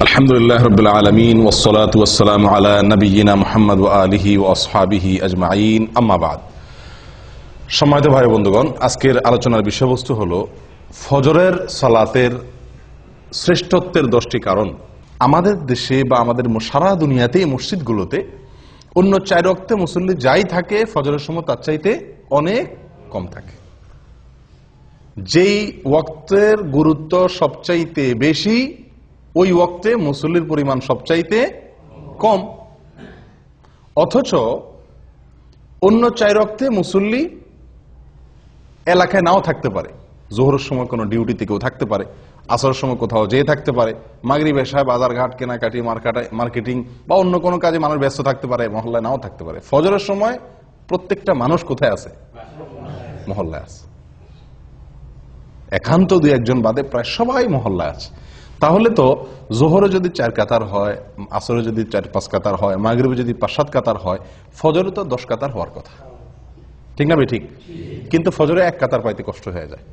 আলহামদুলিল্লাহ রাব্বিল আলামিন ওয়াসসালাতু ওয়াসসালামু আলা নাবিয়িনা মুহাম্মদ ওয়া আলিহি ওয়া আসহাবিহি আজমাইন, আম্মা বাদ। সম্মানিত ভাই বন্ধুগণ, আজকের আলোচনার বিষয়বস্তু হলো ফজরের সালাতের শ্রেষ্ঠত্বের 10টি কারণ। আমাদের দেশে বা আমাদের সারা দুনিয়াতে মসজিদগুলোতে অন্য 4 ওয়াক্তে মুসল্লি যাই থাকে, ফজরের সময় তার চাইতে অনেক কম থাকে। যেই ওয়াক্তের গুরুত্ব সবচাইতে বেশি, ওই ওয়াক্তে মুসল্লির পরিমাণ সবচাইতে কম। অথচ অন্য 4 ওয়াক্তে মুসল্লি এলাকায় নাও থাকতে পারে। জোহরের সময় কোনো ডিউটিতে কেউ থাকতে পারে, আসরের সময় কোথাও যেয়ে থাকতে পারে, মাগরিব এশায় বাজারঘাট কেনাকাটি মার্কেটিং বা অন্য কোনো কাজে মানুষ ব্যস্ত থাকতে পারে, মহল্লায় নাও থাকতে পারে। ফজরের সময় প্রত্যেকটা মানুষ কোথায় আছে? মহল্লায় আছে। একান্ত 2-1 বাদে প্রায় সবাই মহল্লায় আছে। তাহলে তো জোহরে যদি 4 কাতার হয়, আসরে যদি 4-5 কাতার হয়, মাগরিবে যদি 5-7 কাতার হয়, ফজরে তো 10 কাতার হওয়ার কথা, ঠিক না ভাই? ঠিক। কিন্তু ফজরে 1 কাতার পাইতে কষ্ট হয়ে যায়,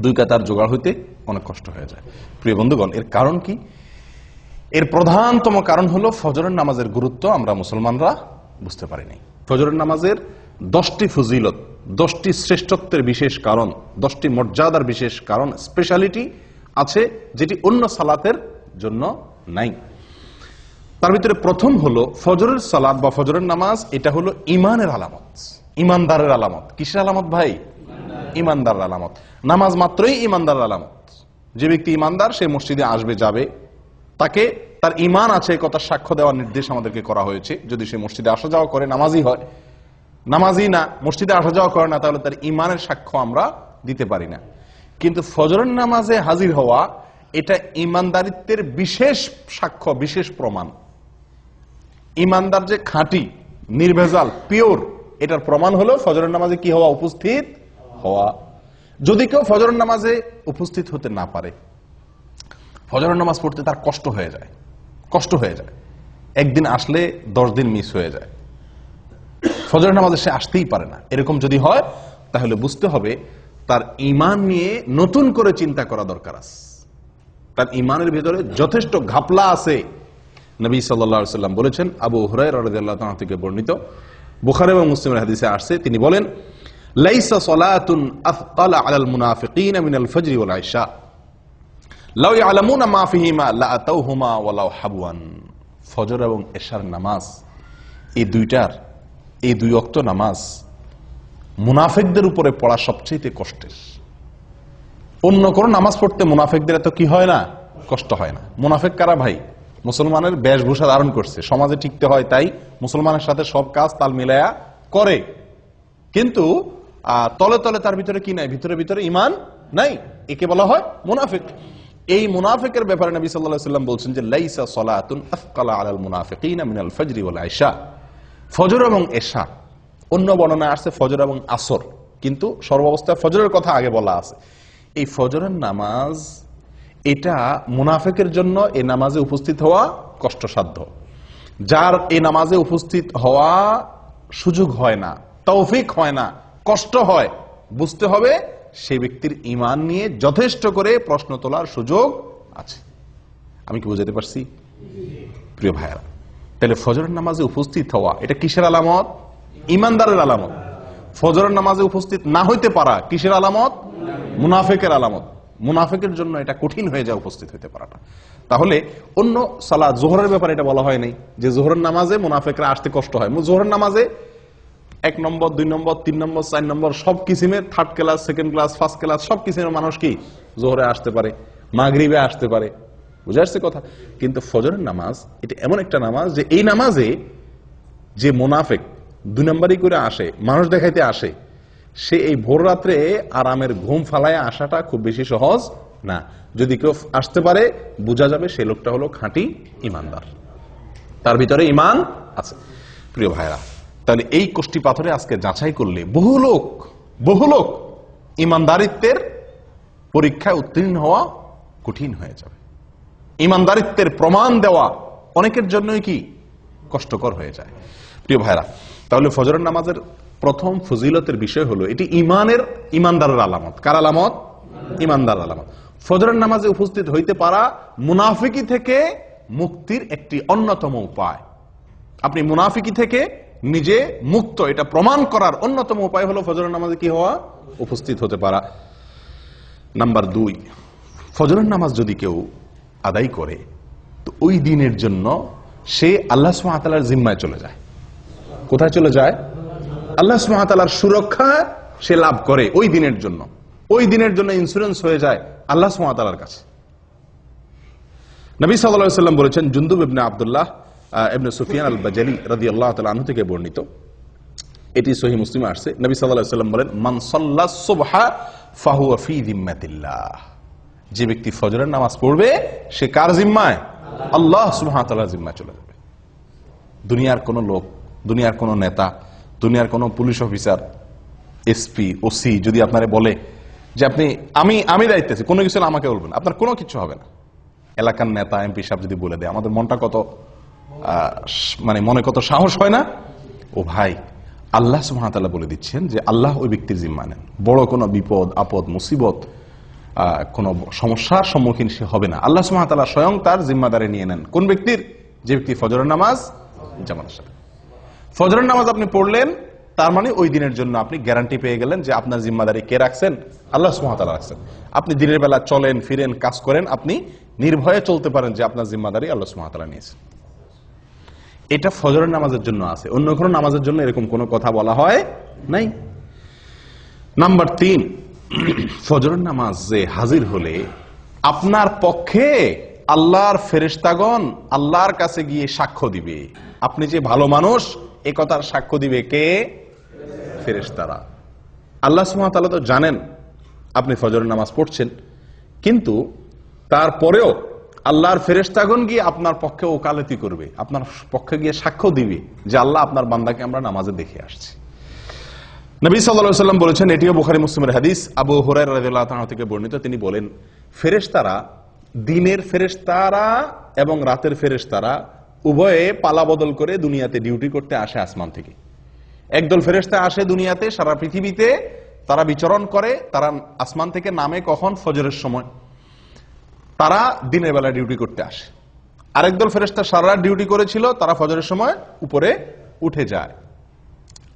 2 কাতার জোগাড় হইতে অনেক কষ্ট হয়ে যায়। প্রিয় বন্ধুগণ, এর কারণ কি? এর প্রধানতম কারণ হলো ফজরের নামাজের গুরুত্ব আমরা মুসলমানরা বুঝতে পারিনি। ফজরের নামাজের 10টি ফজিলত, 10টি শ্রেষ্ঠত্বের বিশেষ কারণ, 10টি মর্যাদার বিশেষ কারণ, স্পেশালিটি আছে যেটি অন্য সালাতের জন্য নাই। তার ভিতরে প্রথম হলো ফজরের সালাত বা ফজরের নামাজ। এটা হলো ইমানের আলামত, ইমানদারের আলামত। কিসের আলামত ভাই? ইমানদারের আলামত। নামাজ মাত্রই ইমানদারের আলামত। যে ব্যক্তি ইমানদার সে মসজিদে আসবে, যাবে, তাকে তার ইমান আছে কথা সাক্ষ্য দেওয়ার নির্দেশ আমাদেরকে করা হয়েছে। যদি সে মসজিদে আসা যাওয়া করে, নামাজি হয়। নামাজি না, মসজিদে আসা যাওয়া করে না, তাহলে তার ইমানের সাক্ষ্য আমরা দিতে পারি না। কিন্তু ফজরের নামাজে হাজির হওয়া এটা ইমানদারিত্বের বিশেষ সাক্ষ্য, বিশেষ প্রমাণ। ইমানদার যে খাঁটি, নির্ভেজাল, পিওর, এটার প্রমাণ হলো ফজরের নামাজে কি হওয়া? উপস্থিত হওয়া। যদি কেউ ফজরের নামাজে উপস্থিত হতে না পারে, ফজরের নামাজ পড়তে তার কষ্ট হয়ে যায়, একদিন আসলে 10 দিন মিস হয়ে যায়, ফজরের নামাজে সে আসতেই পারে না, এরকম যদি হয়, তাহলে বুঝতে হবে তার ঈমান নিয়ে নতুন করে চিন্তা করা দরকার আছে। তার ঈমানের ভিতরে যথেষ্ট ঘাপলা আছে। নবী সাল্লাল্লাহু আলাইহি ওয়াসাল্লাম বলেছেন, আবু হুরায়রা রাদিয়াল্লাহু তাআলা থেকে বর্ণিত, বুখারী এবং মুসলিমের হাদিসে আসছে, তিনি বলেন, লাইসা সালাতুন আথকালা আলাল মুনাফিকিনা মিনাল ফজর ওয়াল ইশা লাউ ইয়ালামুনা মা ফিহিমা লাআতাউহুমা ওয়ালাউ হাবওয়ান। ফজর এবং এশার নামাজ, এই 2 ওয়াক্ত নামাজ মুনাফিকদের উপরে পড়া সবচেয়ে কষ্টের। অন্য কোন নামাজ পড়তে মুনাফিকদের এত কি হয় না? কষ্ট হয় না। মুনাফিক কারা ভাই? মুসলমানের বেশভূষা ধারণ করছে, সমাজে টিকতে হয় তাই মুসলমানের সাথে সব কাজ তাল মিলায়া করে, কিন্তু তলে তলে তার ভিতরে কি নাই? ভিতরে ঈমান নাই। একে বলা হয় মুনাফিক। এই মুনাফিকের ব্যাপারে নবী সাল্লাল্লাহু আলাইহি ওয়াসাল্লাম বলছেন যে লাইসা সালাতুন আথকালা আলাল মুনাফিকিনা মিনাল ফজর ওয়াল ইশা। ফজর এবং এশা, অন্য বর্ণনায় আসছে ফজর এবং আসর, কিন্তু সর্বাবস্থায় ফজরের কথা আগে বলা আছে। এই ফজরের নামাজ, এটা মুনাফিকের জন্য এই নামাজে উপস্থিত হওয়া কষ্টসাধ্য। যার এই নামাজে উপস্থিত হওয়া সুযোগ হয় না, তৌফিক হয় না, কষ্ট হয়, বুঝতে হবে সেই ব্যক্তির ঈমান নিয়ে যথেষ্ট করে প্রশ্ন তোলার সুযোগ আছে। আমি কি বুঝাতে পারছি প্রিয় ভাইয়েরা? তাহলে ফজরের নামাজে উপস্থিত হওয়া এটা কিসের আলামত? ঈমানদারের আলামত। ফজরের নামাজে উপস্থিত না হইতে পারা কিসের আলামত? মুনাফিকের আলামত। মুনাফিকের জন্য এটা কঠিন হয়ে যায় উপস্থিত হইতে পারাটা। তাহলে অন্য সালাত, জোহরের ব্যাপারে এটা বলা হয় নাই যে জোহরের নামাজে মুনাফিকরা আসতে কষ্ট হয়। জোহরের নামাজে 1 নম্বর, 2 নম্বর, 3 নম্বর, 4 নম্বর সব কিসিমের, 3rd class, 2nd class, 1st class সব কিসিমের মানুষ কি জোহরে আসতে পারে, মাগরিবে আসতে পারে। বুঝে আসছে কথা? কিন্তু ফজরের নামাজ এটা এমন একটা নামাজ যে এই নামাজে যে মুনাফিক 2 নম্বরই করে আসে, মানুষ দেখাইতে আসে, সে এই ভোর রাত্রে আরামের ঘুম ফালায় আসাটা খুব বেশি সহজ না। যদি কেউ আসতে পারে, বোঝা যাবে সেই লোকটা হলো খাঁটি ইমানদার, তার ভিতরে ঈমান আছে। প্রিয় ভাইরা, তাহলে এই কোষ্টি পাথরে আজকে যাচাই করলে বহু লোক ইমানদারিত্বের পরীক্ষায় উত্তীর্ণ হওয়া কঠিন হয়ে যাবে। ইমানদারিত্বের প্রমাণ দেওয়া অনেকের জন্যই কি কষ্টকর হয়ে যায়। প্রিয় ভাইরা, তাহলে ফজরের নামাজের প্রথম ফজিলতের বিষয় হলো এটি ইমানদারের আলামত। কার আলামত? ইমানদার আলামত। ফজরের নামাজে উপস্থিত হইতে পারা মুনাফিকি থেকে মুক্তির একটি অন্যতম উপায়। আপনি মুনাফিকি থেকে নিজে মুক্ত, এটা প্রমাণ করার অন্যতম উপায় হলো ফজরের নামাজে কি হওয়া, উপস্থিত হতে পারা। নাম্বার 2, ফজরের নামাজ যদি কেউ আদায় করে তো ওই দিনের জন্য সে আল্লাহ সুবহানাহু ওয়া তাআলার জিম্মায় চলে যায়। কোথায় চলে যায়? আল্লাহ সুবহানাহু ওয়া তাআলার সুরক্ষা সে লাভ করে ওই দিনের জন্য। ওই দিনের জন্য ইন্স্যুরেন্স হয়ে যায় আল্লাহ সুবহানাহু ওয়া তাআলার কাছে। নবী সাল্লাল্লাহু আলাইহি ওয়াসাল্লাম বলেছেন, জুনদুব ইবনে আব্দুল্লাহ ইবনে সুফিয়ান আল বাজালি রাদিয়াল্লাহু তাআলা আনহু থেকে বর্ণিত, এটি সহিহ মুসলিমে আসছে। নবী সাল্লাল্লাহু আলাইহি ওয়াসাল্লাম বলেন, মান সাল্লাস সুবহা ফাহুয়া ফি যিম্মাতিল্লাহ। যে ব্যক্তি ফজরের নামাজ পড়বে সে কার জিম্মায়? আল্লাহ সুবহানাহু ওয়া তাআলার জিম্মায় চলে যাবে। দুনিয়ার কোন লোক, দুনিয়ার কোন নেতা, দুনিয়ার কোন পুলিশ অফিসার, এসপি, ওসি যদি আপনারে বলে যে আপনি আমি দায়িত্বে আছি, কোনো কিছু আমাকে বলবেন, আপনার কোনো কিছু হবে না। এলাকার নেতা, এমপি সাহেব যদি বলে দেয়, আমাদের মনটা কত মনে কত সাহস হয় না? ও ভাই, আল্লাহ সুবহানাহু ওয়া তাআলা বলে দিচ্ছেন যে আল্লাহ ওই ব্যক্তির জিম্মা নেন। বড় কোনো বিপদ আপদ মুসিবত, কোনো সমস্যার সম্মুখীন সে হবে না। আল্লাহ সুবহানাহু ওয়া তাআলা স্বয়ং তার জিম্মাদারি নিয়ে নেন। কোন ব্যক্তির? যে ব্যক্তি ফজরের নামাজ জামাতের সাথে। ফজরের নামাজ আপনি পড়লেন, তার মানে ওই দিনের জন্য আপনি গ্যারান্টি পেয়ে গেলেন যে আপনার জিম্মাদারি কে রাখছেন? আল্লাহ সুবহানাহু ওয়া তাআলা রাখছেন। আপনি দিনের বেলা চলেন ফিরেন কাজ করেন, আপনি নির্ভয়ে চলতে পারেন যে আপনার জিম্মাদারি আল্লাহ সুবহানাহু ওয়া তাআলা নিয়েছেন। এটা ফজরের নামাজের জন্য আছে, অন্য কোনো নামাজের জন্য এরকম কোনো কথা বলা হয় নাই। নাম্বার 3, ফজরের নামাজে হাজির হলে আপনার পক্ষে আল্লাহর ফেরেশতাগণ আল্লাহর কাছে গিয়ে সাক্ষ্য দিবে। আপনি যে ভালো মানুষ এ কথার সাক্ষ্য দিবে কে? ফেরেশতারা। আল্লাহ সুবহানাহু ওয়া তাআলা তো জানেন আপনি ফজরের নামাজ পড়ছেন, কিন্তু তারপরেও আল্লাহর ফেরেশতাগণ গিয়ে আপনার পক্ষে ওকালতি করবে, আপনার পক্ষে গিয়ে সাক্ষ্য দিবে যে আল্লাহ আপনার বান্দাকে আমরা নামাজে দেখে আসছি। নবী সাল্লাল্লাহু আলাইহি ওয়াসাল্লাম বলেছেন, এটিও বুখারী মুসলিমের হাদিস, আবু হুরায়রা রাদিয়াল্লাহু তাআলা থেকে বর্ণিত, তিনি বলেন, ফেরেশতারা, দিনের ফেরেশতারা এবং রাতের ফেরেশতারা উভয়ে পালা বদল করে দুনিয়াতে ডিউটি করতে আসে আসমান থেকে। একদল ফেরেশতা আসে দুনিয়াতে, সারা পৃথিবীতে তারা বিচরণ করে। তারা আসমান থেকে নামে কখন? ফজরের সময়। তারা দিনের বেলা ডিউটি করতে আসে। আরেকদল ফেরেশতা সারা রাত ডিউটি করেছিল, তারা ফজরের সময় উপরে উঠে যায়।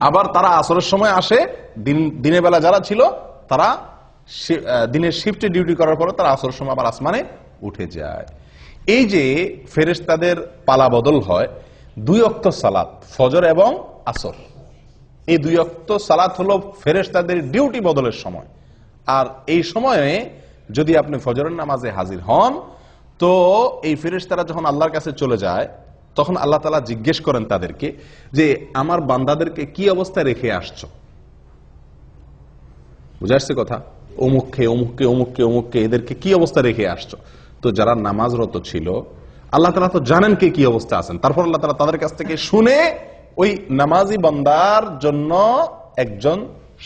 আবার তারা আসরের সময় আসে, দিনের বেলা যারা ছিল তারা দিনের শিফটে ডিউটি করার পরে তারা আসরের সময় আবার আসমানে উঠে যায়। এই যে ফেরেশতাদের পালা বদল হয়, 2 ওয়াক্ত সালাত, ফজর এবং আসর, এই 2 ওয়াক্ত সালাত হলো ফেরেশতাদের ডিউটি বদলের সময়। আর এই সময়ে যদি আপনি ফজরের নামাজে হাজির হন, তো এই ফেরেশতারা যখন আল্লাহর কাছে চলে যায়, তখন আল্লাহ তাআলা জিজ্ঞেস করেন তাদেরকে যে আমার বান্দাদেরকে কি অবস্থায় রেখে আসছো? বুঝা আসছে কথা? অমুককে অমুককে অমুককে অমুককে এদেরকে কি অবস্থা রেখে আসছো? তো যারা নামাজরত ছিল আল্লাহ তাআলা তো জানেন কে কি অবস্থা আছেন। তারপর আল্লাহ তাআলা তাদের কাছ থেকে শুনে ওই নামাজি বান্দার জন্য একজন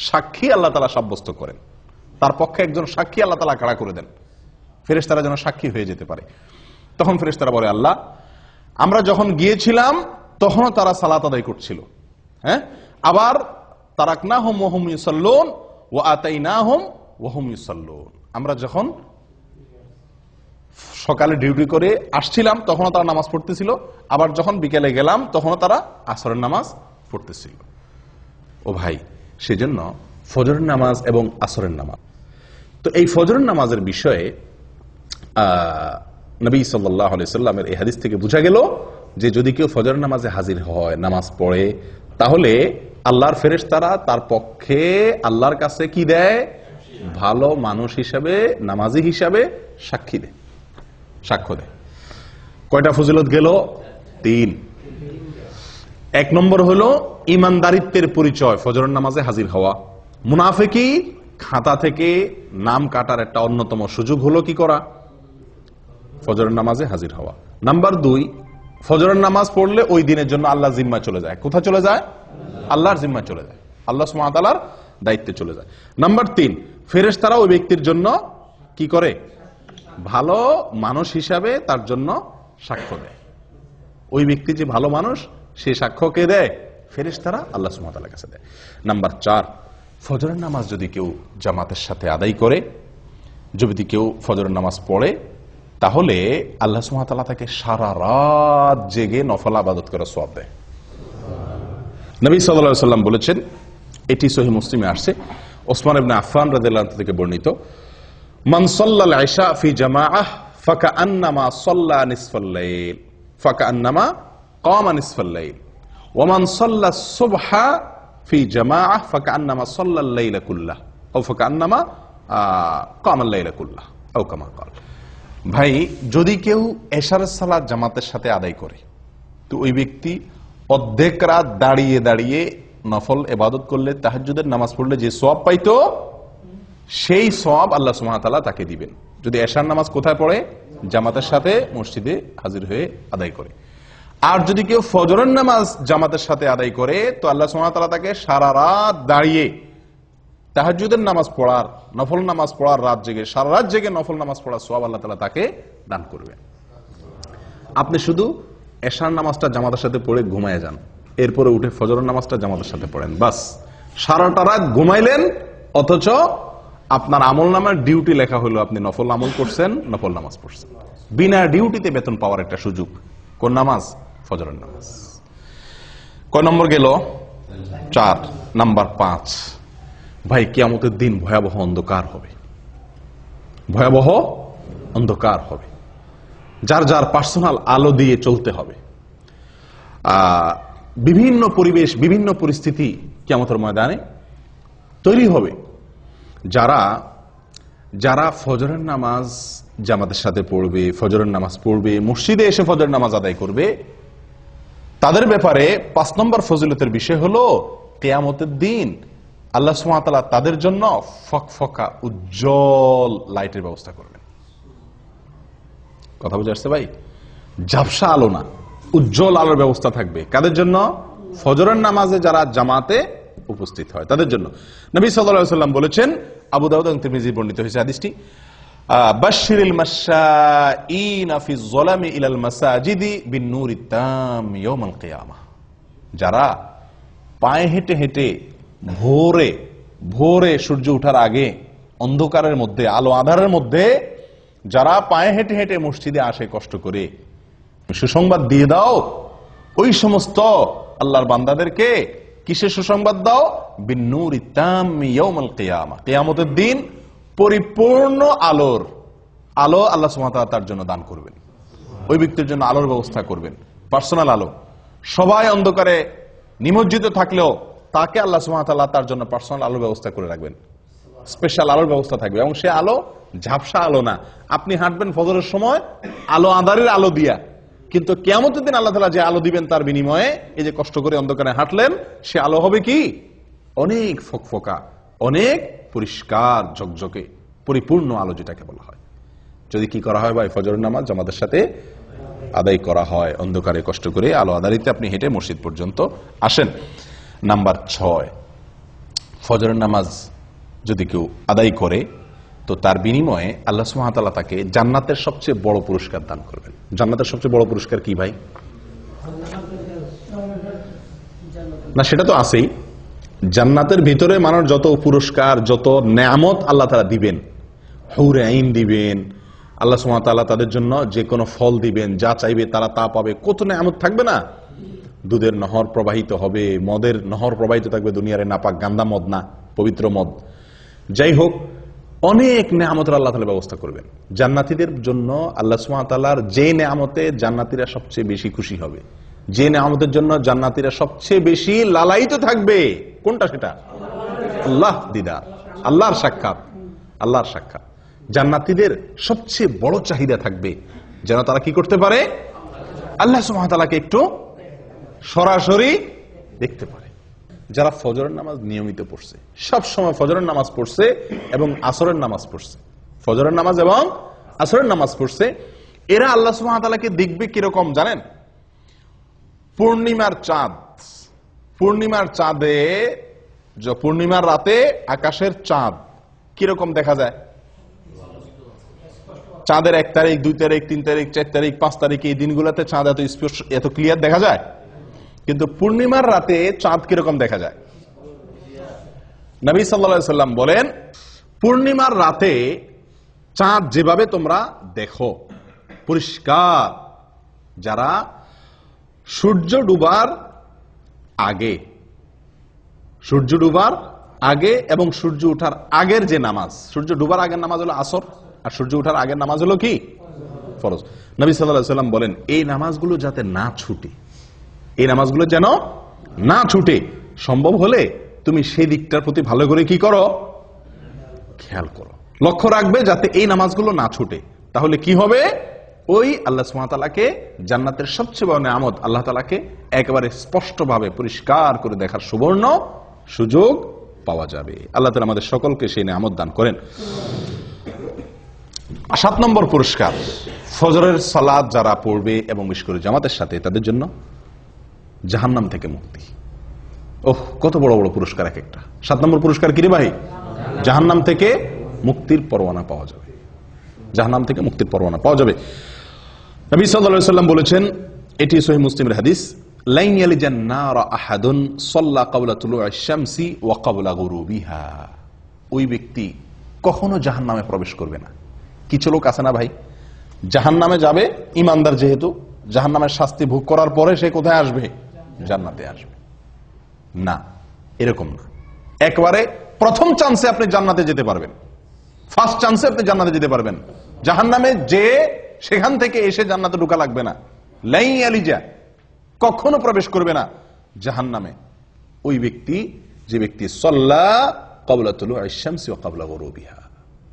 সাক্ষী আল্লাহ তাআলা সাব্যস্ত করেন, তার পক্ষে একজন সাক্ষী আল্লাহ তাআলা খাড়া করে দেন, ফেরেশতারা যেন সাক্ষী হয়ে যেতে পারে। তখন ফেরেশতারা বলে, আল্লাহ, আমরা যখন গিয়েছিলাম তখনও তারা সালাত আদায় করছিল, হ্যাঁ, আবার তারাকনাহুম ওয়া হুম ইউসাল্লুন ওয়া আতাইনাহুম ওয়া হুম ইউসাল্লুন। আমরা যখন সকালে ডিউটি করে আসছিলাম তখনও তারা নামাজ পড়তেছিল, আবার যখন বিকেলে গেলাম তখনও তারা আসরের নামাজ পড়তেছিল। ও ভাই, সেজন্য ফজরের নামাজ এবং আসরের নামাজ, তো এই ফজরের নামাজের বিষয়ে নবী সাল্লাল্লাহু আলাইহি সাল্লামের এই হাদিস থেকে বোঝা গেল যে যদি কেউ ফজরের নামাজে হাজির হয়, নামাজ পড়ে, তাহলে আল্লাহর ফেরেশতারা তার পক্ষে আল্লাহর কাছে কি দেয়? ভালো মানুষ হিসাবে, নামাজি হিসাবে সাক্ষী দেয়, সাক্ষ্য দেয়। কয়টা ফজিলত গেল? 3। 1 নম্বর হলো ইমানদারিত্বের পরিচয়, ফজরের নামাজে হাজির হওয়া। মুনাফিকি খাতা থেকে নাম কাটার একটা অন্যতম সুযোগ হলো কি করা? ফজরের নামাজে হাজির হওয়া। নাম্বার 2, ফজরের নামাজ পড়লে ওই দিনের জন্য আল্লাহ জিম্মায় চলে যায়। কোথায় চলে যায়? আল্লাহর জিম্মায় চলে যায়, আল্লাহ সুবহানাহু ওয়া তাআলার দায়িত্বে চলে যায়। নাম্বার 3, ফেরেশতারা ওই ব্যক্তির জন্য কি করে? ভালো মানুষ হিসাবে তার জন্য সাক্ষ্য দেয়। ওই ব্যক্তি যে ভালো মানুষ, সে সাক্ষ্য কে দেয়? ফেরেশতারা আল্লাহ সুবহানাহু ওয়া তাআলার কাছে দেয়। নাম্বার 4, ফজরের নামাজ যদি কেউ জামাতের সাথে আদায় করে, যদি কেউ ফজরের নামাজ পড়ে তাহলে আল্লাহ সুবহানাহু ওয়া তাআলা তাকে সারা রাত জেগে নফল ইবাদত করার সওয়াব দেয়। নবী সাল্লাল্লাহু আলাইহি ওয়াসাল্লাম বলেছেন, এটি সহিহ মুসলিমে আসছে, ওসমান ইবনে আফফান রাদিয়াল্লাহু আনহু থেকে বর্ণিত, মান সাল্লাল ইশা ফি জামাআহ ফাকান্নামা সাল্লা নিসফাল লাইল ফাকান্নামা কামা নিসফাল লাইল ওয়া মান সাল্লাস সুবহা ফি জামাআহ ফাকান্নামা সাল্লাল লাইলা কুল্লাহ আও ফাকান্নামা কামাল লাইলা কুল্লাহ আও কামা ক্বাল। ভাই, যদি কেউ এশারের সালাত জামাতের সাথে আদায় করে তো ওই ব্যক্তি অর্ধেক রাত দাঁড়িয়ে দাঁড়িয়ে নফল ইবাদত করলে, তাহাজ্জুদের নামাজ পড়লে যে সওয়াব পাইতো সেই সওয়াব আল্লাহ সুবহানাহু ওয়া তাআলা তাকে দিবেন। যদি এশার নামাজ কোথায় পড়ে? জামাতের সাথে মসজিদে হাজির হয়ে আদায় করে। আর যদি কেউ ফজরের নামাজ জামাতের সাথে আদায় করে তো আল্লাহ সুবহানাহু ওয়া তাআলা তাকে সারা রাত দাঁড়িয়ে তাহাজ্জুদের নামাজ পড়ার, নফল নামাজ পড়ার, রাত জেগে সারা রাত জেগে নফল নামাজ পড়ার সওয়াব আল্লাহ তাআলা তাকে দান করবেন। আপনি শুধু এশার নামাজটা জামাতের সাথে পড়ে ঘুমায় যান, এরপরে উঠে ফজরের নামাজটা জামাতের সাথে পড়েন, বাস সারাটা রাত ঘুমাইলেন, অথচ আপনার আমল নামার ডিউটি লেখা হলো আপনি নফল আমল করছেন, নফল নামাজ পড়ছেন। বিনা ডিউটিতে বেতন পাওয়ার একটা সুযোগ। কোন নামাজ? ফজরের নামাজ। কয় নম্বর গেল? 4। নাম্বার 5, ভাই কিয়ামতের দিন ভয়াবহ অন্ধকার হবে, ভয়াবহ অন্ধকার হবে, যার যার পার্সোনাল আলো দিয়ে চলতে হবে। বিভিন্ন পরিবেশ, বিভিন্ন পরিস্থিতি কিয়ামতের ময়দানে তৈরি হবে। যারা যারা ফজরের নামাজ জামাতের সাথে পড়বে, ফজরের নামাজ পড়বে, মসজিদে এসে ফজরের নামাজ আদায় করবে, তাদের ব্যাপারে 5 নম্বর ফজিলতের বিষয় হলো কিয়ামতের দিন আল্লাহ সুবহানাহু ওয়া তাআলা তাদের জন্য ফকফকা উজ্জ্বল লাইটের ব্যবস্থা করবেন। কথা বুঝে আসছে ভাই? ঝাপসা আলো না, উজ্জ্বল আলোর ব্যবস্থা থাকবে। কাদের জন্য? ফজরের নামাজে যারা জামাতে উপস্থিত হয় তাদের জন্য। নবী সাল্লাল্লাহু আলাইহি ওয়াসাল্লাম বলেছেন, আবু দাউদ এবং তিরমিজি বর্ণিত হয়েছে হাদিসটি, বাশশিরিল মাশাঈনা ফি যলামি ইলাল মাসাজিদি বিন-নূরি তাম ইয়াউমাল কিয়ামাহ। যারা পায়ে হেঁটে হেঁটে ভোরে ভোরে সূর্য ওঠার আগে অন্ধকারের মধ্যে, আলো আঁধারের মধ্যে যারা পায়ে হেঁটে হেঁটে মসজিদে আসে কষ্ট করে, সুসংবাদ দিয়ে দাও ওই সমস্ত আল্লাহর বান্দাদেরকে। কিসের সুসংবাদ দাও? বিন-নূরি তাম ইয়াউমাল কিয়ামাহ, কিয়ামতের দিন পরিপূর্ণ আলোর আলো আল্লাহ সুবহানাহু ওয়া তাআলা তার জন্য দান করবেন। ওই ব্যক্তির জন্য আলোর ব্যবস্থা করবেন, পার্সোনাল আলো। সবাই অন্ধকারে নিমজ্জিত থাকলেও তাকে আল্লাহ সুবহানাহু ওয়া তাআলা তার জন্য পার্সোনাল আলোর ব্যবস্থা করে রাখবেন, স্পেশাল আলোর ব্যবস্থা থাকবে। এবং সে আলো ঝাপসা আলো না। আপনি হাঁটবেন ফজরের সময় আলো আঁধারের আলো দিয়া, কিন্তু কিয়ামতের দিন আল্লাহ তাআলা যে আলো দিবেন তার বিনিময়ে এই যে কষ্ট করে অন্ধকারে হাঁটলেন, সে আলো হবে কি? অনেক ফকফকা, অনেক পরিষ্কার ঝকঝকে পরিপূর্ণ আলো, যেটাকে বলা হয়। যদি কি করা হয় ভাই? ফজরের নামাজ জামাতের সাথে আদায় করা হয়, অন্ধকারে কষ্ট করে আলো আধারিতে আপনি হেঁটে মসজিদ পর্যন্ত আসেন। নাম্বার 6, ফজরের নামাজ যদি কেউ আদায় করে তো তার বিনিময়ে আল্লাহ সুবহানাহু ওয়া তাআলা তাকে জান্নাতের সবচেয়ে বড় পুরস্কার দান করবেন। জান্নাতের সবচেয়ে বড় পুরস্কার কি ভাই? না, সেটা তো আছেই। জান্নাতের ভিতরে মানুষ যত পুরস্কার, যত নেয়ামত আল্লাহ তাআলা দিবেন, হুর আইন দিবেন, আল্লাহ সুবহানাহু ওয়া তাআলা তাদের জন্য যে কোনো ফল দিবেন, যা চাইবে তারা তা পাবে। কত নেয়ামত থাকবে না? দুধের নহর প্রবাহিত হবে, মদের নহর প্রবাহিত থাকবে, দুনিয়ার নাপাক গান্দা মদ না, পবিত্র মদ। যাই হোক, অনেক নেয়ামতের আল্লাহ তাআলা ব্যবস্থা করবেন জান্নাতীদের জন্য। আল্লাহ সুবহানাহু ওয়া তাআলার যে নেয়ামতে জান্নাতীরা সবচেয়ে বেশি খুশি হবে, যে নেয়ামতের জন্য জান্নাতীরা সবচেয়ে বেশি লালায়িত থাকবে, কোনটা সেটা? আল্লাহ দিদার, আল্লাহর সাক্ষাৎ, আল্লাহর সাক্ষাৎ। জান্নাতীদের সবচেয়ে বড় চাহিদা থাকবে যেন তারা কি করতে পারে? আল্লাহ সুবহানাহু ওয়া তাআলাকে একটু সরাসরি দেখতে পারে। যারা ফজরের নামাজ নিয়মিত পড়ছে, সব সময় ফজরের নামাজ পড়ছে এবং আসরের নামাজ পড়ছে, ফজরের নামাজ এবং আসরের নামাজ পড়ছে, এরা আল্লাহ সুবহানাহু ওয়া তাআলাকে দেখবে কিরকম জানেন? পূর্ণিমার চাঁদ, পূর্ণিমার চাঁদে, পূর্ণিমার রাতে আকাশের চাঁদ কিরকম দেখা যায়? চাঁদের 1 তারিখ, 2 তারিখ, 3 তারিখ, 4 তারিখ, 5 তারিখ এই দিনগুলোতে চাঁদ এত স্পষ্ট, এত ক্লিয়ার দেখা যায়। কিন্তু পূর্ণিমার রাতে চাঁদ কিরকম দেখা যায়? নবী সাল্লাল্লাহু আলাইহি সাল্লাম বলেন, পূর্ণিমার রাতে চাঁদ যেভাবে তোমরা দেখো পরিষ্কার, যারা সূর্য ডুবার আগে এবং সূর্য ওঠার আগের যে নামাজ, সূর্য ডুবার আগের নামাজ হলো আসর, আর সূর্য ওঠার আগের নামাজ হলো কি? ফরজ। নবী সাল্লাল্লাহু আলাইহি ওয়াসাল্লাম বলেন এই নামাজগুলো যাতে না ছুটে, এই নামাজগুলো যেন না ছুটে, সম্ভব হলে তুমি সেই দিকটার প্রতি ভালো করে কি করো, খেয়াল করো, লক্ষ্য রাখবে যাতে এই নামাজগুলো না ছুটে। তাহলে কি হবে? ওই আল্লাহ সুবহানাহু ওয়া তাআলাকে জান্নাতের সবচেয়ে বড় নিয়ামত, আল্লাহ তাআলাকে একেবারে স্পষ্টভাবে পরিষ্কার করে দেখার সুবর্ণ সুযোগ পাওয়া যাবে। আল্লাহ তাআলা আমাদের সকলকে সেই নিয়ামত দান করেন। 7 নম্বর পুরস্কার, ফজরের সালাত যারা পড়বে এবং বিশেষ করে জামাতের সাথে, তাদের জন্য জাহান্নাম থেকে মুক্তি। ওহ, কত বড় বড় পুরস্কার এক একটা। 7 নম্বর পুরস্কার কি রে ভাই? জাহান্নাম থেকে মুক্তির পরোয়ানা পাওয়া যাবে, জাহান্নাম থেকে মুক্তির পরোয়ানা পাওয়া যাবে। নবী সাল্লাল্লাহু আলাইহি ওয়াসাল্লাম বলেছেন, এটি সহিহ মুসলিমের হাদিস, লাইন ইয়ালিজান নার আহাদুন সাল্লা ক্বাবলা তুলুইশ শামসি ওয়া ক্বাবলা গুরুবিহা। ওই ব্যক্তি কখনো জাহান্নামে প্রবেশ করবে না। কিছু লোক আছে না ভাই, জাহান্নামে যাবে, ইমানদার যেহেতু, জাহান্নামের শাস্তি ভোগ করার পরে সে কোথায় আসবে? জান্নাতে আসবে। না, এরকম না। একবারে প্রথম চান্সে আপনি জান্নাতে যেতে পারবেন, ফার্স্ট চান্সে আপনি জান্নাতে যেতে পারবেন। জাহান্নামে যে সেখান থেকে এসে জান্নাতে ঢোকা লাগবে না। লাই আলিজা, কখনো প্রবেশ করবে না জাহান্নামে ওই ব্যক্তি, যে ব্যক্তি সাল্লা ক্বাবলা তুলুইশ শামসি ওয়া ক্বাবলা গুরুবিহা,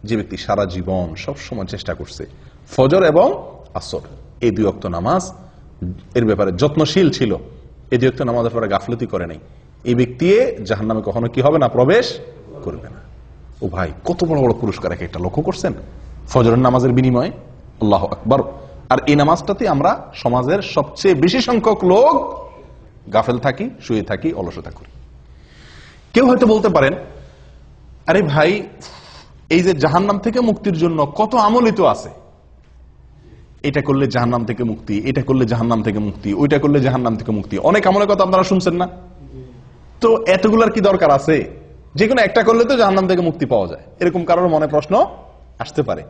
যে ব্যক্তি সারা জীবন সব সময় চেষ্টা করছে ফজর এবং আসর এই 2 ওয়াক্ত নামাজ এর ব্যাপারে যত্নশীল ছিল, এই 2 ওয়াক্ত নামাজের ব্যাপারে গাফলতি করে নাই, এই ব্যক্তি জাহান্নামে কখনো কি হবে না? প্রবেশ করবে না। ও ভাই, কত বড় বড় পুরস্কার এক একটা, লক্ষ্য করছেন? ফজরের নামাজের বিনিময়ে, আল্লাহু আকবার। আর এই নামাজটাতে আমরা সমাজের সবচেয়ে বেশি সংখ্যক লোক গাফেল থাকি, শুয়ে থাকি, অলসতা করি। কেউ হয়তো বলতে পারেন, আরে ভাই, এই যে জাহান্নাম থেকে মুক্তির জন্য কত আমলই তো আছে, এটা করলে জাহান্নাম থেকে মুক্তি, এটা করলে জাহান্নাম থেকে মুক্তি, ওইটা করলে জাহান্নাম থেকে মুক্তি, অনেক আমলের কথা আপনারা শুনছেন না? তো এতগুলার কি দরকার আছে? যে কোনো একটা করলে তো জাহান্নাম থেকে মুক্তি পাওয়া যায়, এরকম কারোর মনে প্রশ্ন আসতে পারে।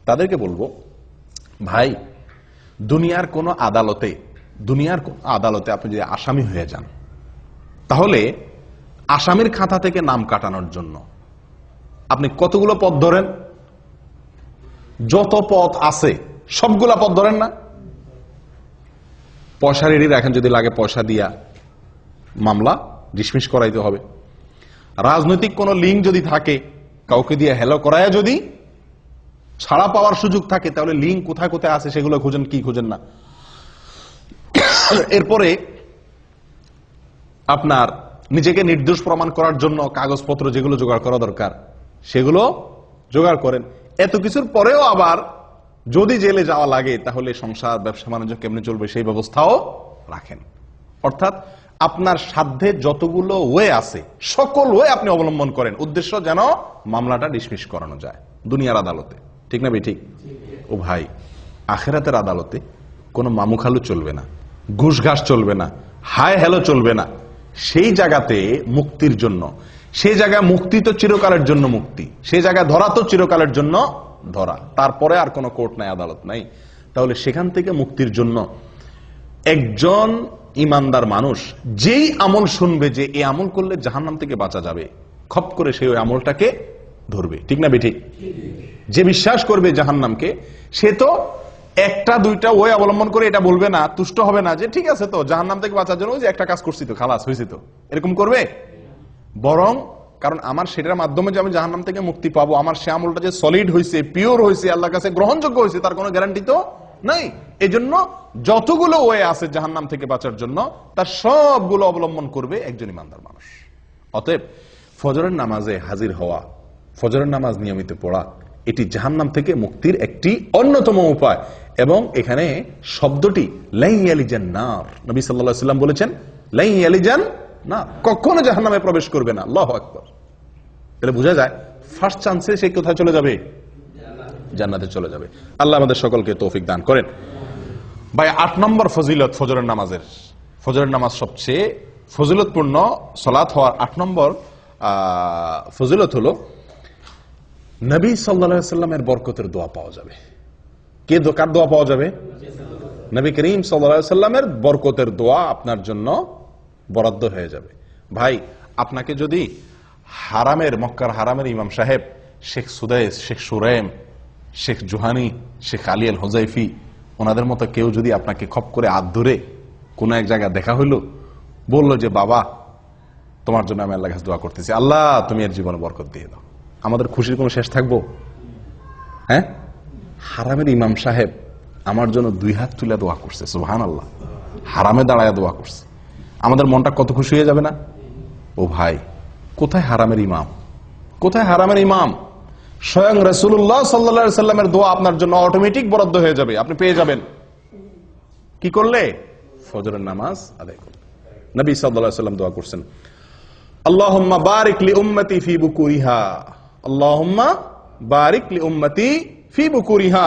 তাদেরকে বলবো, ভাই, দুনিয়ার কোন আদালতে আপনি যদি আসামি হয়ে যান, তাহলে আসামির খাতা থেকে নাম কাটানোর জন্য আপনি কতগুলো পথ ধরেন? যত পথ আছে সবগুলা পথ ধরেন না? পয়সা রেডি রাখেন, যদি লাগে পয়সা দিয়া মামলা ডিসমিস করাইতে হবে। রাজনৈতিক কোন লিঙ্ক যদি থাকে, কাউকে দিয়ে হেলো করায় যদি ছাড়া পাওয়ার সুযোগ থাকে, তাহলে লিঙ্ক কোথায় কোথায় আছে সেগুলো খুঁজেন, কি খুঁজেন না। এরপরে আপনার নিজেকে নির্দোষ প্রমাণ করার জন্য কাগজপত্র যেগুলো জোগাড় করা দরকার সেগুলো জোগাড় করেন। এত কিছুর পরেও আবার যদি জেলে যাওয়া লাগে, তাহলে সংসার ব্যবসা বাণিজ্য কেমনে চলবে সেই ব্যবস্থাও রাখেন। অর্থাৎ আপনার সাধ্যে যতগুলো ওয়ে আছে সকল ওয়ে আপনি অবলম্বন করেন, উদ্দেশ্য যেন মামলাটা ডিসমিস করানো যায় দুনিয়ার আদালতে। ঠিক না ভাই? ঠিক। ও ভাই, আখেরাতের আদালতে কোনো মামুখালু চলবে না, ঘুষ ঘাস চলবে না, হায় হেলো চলবে না। সেই জায়গাতে মুক্তির জন্য, সেই জায়গায় মুক্তি তো চিরকালের জন্য মুক্তি, সেই জায়গায় ধরা তো চিরকালের জন্য ধরা, তারপরে আর কোনো কোর্ট নাই, আদালত নাই। তাহলে সেখান থেকে মুক্তির জন্য একজন ইমানদার মানুষ যেই আমল শুনবে যে এই আমল করলে জাহান্নাম থেকে বাঁচা যাবে, খপ করে সেই ওই আমলটাকে ধরবে। ঠিক না বেঠিক? যে বিশ্বাস করবে জাহান্নামকে, সে তো একটা দুইটা ওয়ে অবলম্বন করে এটা বলবে না, তুষ্ট হবে না যে ঠিক আছে তো জাহান্নাম থেকে বাঁচার জন্য যে একটা কাজ করছি তো খালাস হয়েছে তো, এরকম করবে। বরং কারণ আমার সেটার মাধ্যমে যে আমি জাহান্নাম থেকে মুক্তি পাবো, আমার সে আমলটা যে সলিড হয়েছে, পিওর হয়েছে, আল্লাহর কাছে গ্রহণযোগ্য হয়েছে, তার কোনো গ্যারান্টি তো নাই। এই জন্য যতগুলো ওয়ে আছে জাহান্নাম থেকে বাঁচার জন্য, তার সবগুলো অবলম্বন করবে একজন ইমানদার মানুষ। অতএব ফজরের নামাজে হাজির হওয়া, ফজরের নামাজ নিয়মিত পড়া, এটি জাহান্নাম থেকে মুক্তির একটি অন্যতম উপায়। এবং এখানে শব্দটি লাই ইয়ালিজান নার, নবী সাল্লাল্লাহু আলাইহি ওয়াসাল্লাম বলেছেন লাই ইয়ালিজান না, কখনো জাহান্নামে প্রবেশ করবে না। আল্লাহু আকবার। তাহলে বোঝা যায় ফার্স্ট চান্সে সে কোথায় চলে যাবে? জান্নাতে চলে যাবে। আল্লাহ আমাদের সকলকে তৌফিক দান করেন। ভাই, 8 নম্বর ফজিলত ফজরের নামাজের, ফজরের নামাজ সবচেয়ে ফজিলতপূর্ণ সালাত হওয়ার 8 নম্বর ফজিলত হলো নবী সাল্লাল্লাহু আলাইহি ওয়াসাল্লামের বরকতের দোয়া পাওয়া যাবে। কার দোয়া পাওয়া যাবে? নবী করিম সাল্লাল্লাহু আলাইহি ওয়াসাল্লামের বরকতের দোয়া আপনার জন্য বরাদ্দ হয়ে যাবে। ভাই, আপনাকে যদি মক্কার হারামের ইমাম সাহেব শেখ সুদাইস, শেখ সুরাইম, শেখ জুহানি, শেখ আলী আল হুজাইফি, ওনাদের মতো কেউ যদি আপনাকে খপ করে হাত ধরে কোন এক জায়গায় দেখা হইলো, বললো যে বাবা তোমার জন্য আমি আল্লাহর কাছে দোয়া করতেছি, আল্লাহ তুমি এর জীবনে বরকত দিয়ে দাও, আমাদের খুশির কোনো শেষ থাকবো? হ্যাঁ, হারামের ইমাম সাহেব আমার জন্য 2 হাত তুলে দোয়া করছে, সুবহানাল্লাহ, হারামে দাঁড়ায় দোয়া করছে, আমাদের মনটা কত খুশি হয়ে যাবে না? ও ভাই, কোথায় হারামের ইমাম? কোথায় হারামের ইমাম? স্বয়ং রাসূলুল্লাহ সাল্লাল্লাহু আলাইহি সাল্লামের দোয়া আপনার জন্য অটোমেটিক বরাদ্দ হয়ে যাবে, আপনি পেয়ে যাবেন। কি করলে? ফজরের নামাজ আদায় করলে। নবী সাল্লাল্লাহু আলাইহি সাল্লাম দোয়া করছেন, আল্লাহুম্মা বারিক লি উম্মতি ফি বুকুরিহা, আল্লাহুম্মা বারিক লি উম্মতি ফি বুকুরিহা,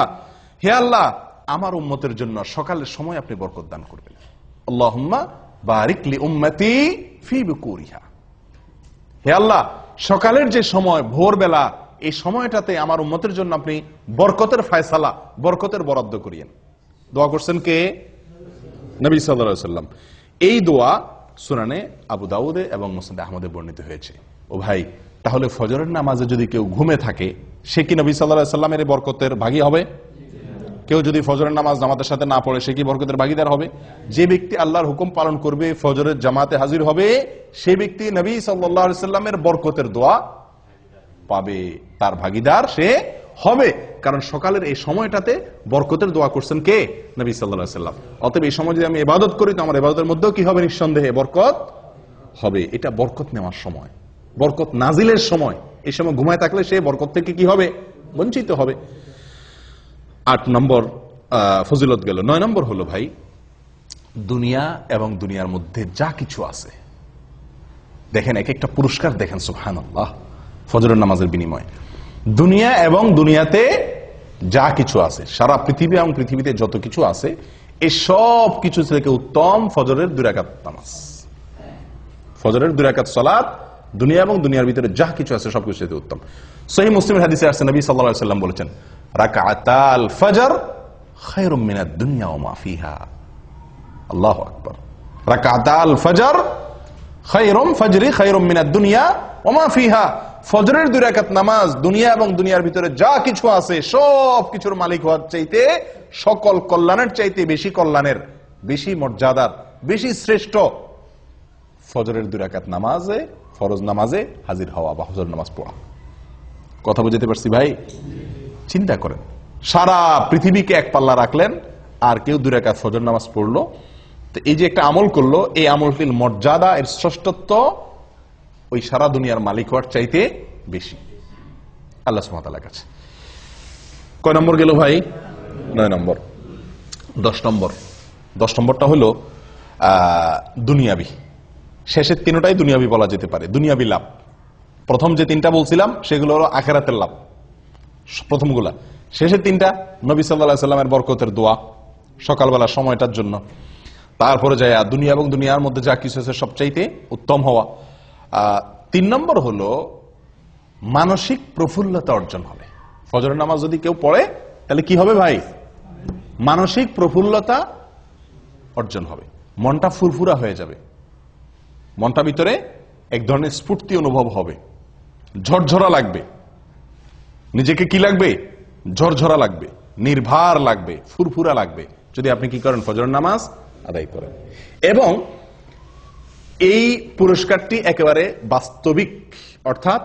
হে আল্লাহ আমার উম্মতের জন্য সকালের সময় আপনি বরকত দান করবেন। আল্লাহুম্মা বারিক লি উম্মতি ফি বুকুরিহা, হে আল্লাহ সকালের যে সময়, ভোরবেলা, এই সময়টাতে আমার উম্মতের জন্য আপনি বরকতের ফয়সালা, বরকতের বরাদ্দ করিয়েন। দোয়া করছেন কে? নবী সাল্লাল্লাহু আলাইহি সাল্লাম। এই দোয়া সুনানে আবু দাউদে এবং মুসনাদ আহমদে বর্ণিত হয়েছে। ও ভাই, তাহলে ফজরের নামাজে যদি কেউ ঘুমে থাকে, সে কি নবী সাল্লাল্লাহু আলাইহি সাল্লামের বরকতের ভাগী হবে? কেউ যদি ফজরের নামাজ জামাতের সাথে না পড়ে, সে কি বরকতের ভাগীদার হবে? যে ব্যক্তি আল্লাহর হুকুম পালন করবে, ফজরের জামাতে হাজির হবে, সে ব্যক্তি নবী সাল্লাল্লাহু আলাইহি সাল্লামের বরকতের দোয়া পাবে, তার ভাগীদার সে হবে। কারণ সকালের এই সময়টাতে বরকতের দোয়া করছেন কে? নবী সাল্লাল্লাহু আলাইহি সাল্লাম। অতএব এই সময় যদি আমি ইবাদত করি, তো আমার ইবাদতের মধ্যেও কি হবে? নিঃসন্দেহে বরকত হবে। এটা বরকত নেওয়ার সময়, বরকত নাজিলের সময়। এই সময় ঘুমায় থাকলে সে বরকত থেকে কি হবে? বঞ্চিত হবে। 8 নম্বর ফজিলত গেল। 9 নম্বর হলো ভাই, দুনিয়া এবং দুনিয়ার মধ্যে যা কিছু আছে, দেখেন এক একটা পুরস্কার দেখেন, সুবহানাল্লাহ, ফজরের নামাজের বিনিময়ে। দুনিয়া এবং দুনিয়াতে যা কিছু আছে, সারা পৃথিবী এবং পৃথিবীতে যত কিছু আছে, এই সব কিছু থেকে উত্তম ফজরের 2 রাকাত নামাজ। ফজরের 2 রাকাত সালাত দুনিয়া এবং দুনিয়ার ভিতরে যা কিছু আছে সবকিছু থেকে উত্তম। সহিহ মুসলিমের হাদিসে আসছে, নবী সাল্লাল্লাহু আলাইহি সাল্লাম বলেছেন, রাকাতাল ফজর খায়রুম মিনাদ দুনিয়া ওয়া মা ফিহা। আল্লাহু আকবার। রাকাতাল ফজর খায়রুম মিনাদ দুনিয়া ওয়া মা ফিহা। ফজরের 2 রাকাত নামাজ দুনিয়া এবং দুনিয়ার ভিতরে যা কিছু আছে সব কিছুর মালিক হওয়ার চাইতে, সকল কল্যাণের চাইতে বেশি কল্যাণের, বেশি মর্যাদার, বেশি শ্রেষ্ঠ ফজরের 2 রাকাত নামাজে, ফরজ নামাজে হাজির হওয়া বা ফজর নামাজ পড়া। কথা বুঝতে পারছি ভাই? চিন্তা করেন, সারা পৃথিবীকে এক পাল্লা রাখলেন, আর কেউ 2 রাকাত ফজর নামাজ পড়লো, তো এই যে একটা আমল করলো, এই আমলটির মর্যাদা, এর শ্রেষ্ঠত্ব ওই সারা দুনিয়ার মালিক হওয়ার চাইতে বেশি আল্লাহ সুবহানাহু ওয়া তাআলার কাছে। কয় নম্বর গেল ভাই? 9 নম্বর। 10 নম্বরটা হলো দুনিয়াবি। শেষের 3টাই দুনিয়াবি বলা যেতে পারে, দুনিয়াবি লাভ। প্রথম যে 3টা বলছিলাম সেগুলো হলো আখিরাতের লাভ, প্রথমগুলা। শেষের 3টা নবী সাল্লাল্লাহু আলাইহি সাল্লামের বরকতের দোয়া সকালবেলা সময়টার জন্য। তারপরে যায় দুনিয়া এবং দুনিয়ার মধ্যে যা কিছু আছে সবচাইতে উত্তম হওয়া। 3 নম্বর হলো মানসিক প্রফুল্লতা অর্জন হবে। ফজরের নামাজ যদি কেউ পড়ে, তাহলে কি হবে ভাই? মানসিক প্রফুল্লতা অর্জন হবে, মনটা ফুরফুরা হয়ে যাবে, মনটা ভিতরে এক ধরনের স্ফূর্তি অনুভব হবে, ঝরঝরা লাগবে, নিজেকে কি লাগবে? ঝরঝরা লাগবে, নির্ভার লাগবে, ফুরফুরা লাগবে, যদি আপনি কি করেন? ফজরের নামাজ আদায় করেন। এবং এই পুরস্কারটি একেবারে বাস্তবিক, অর্থাৎ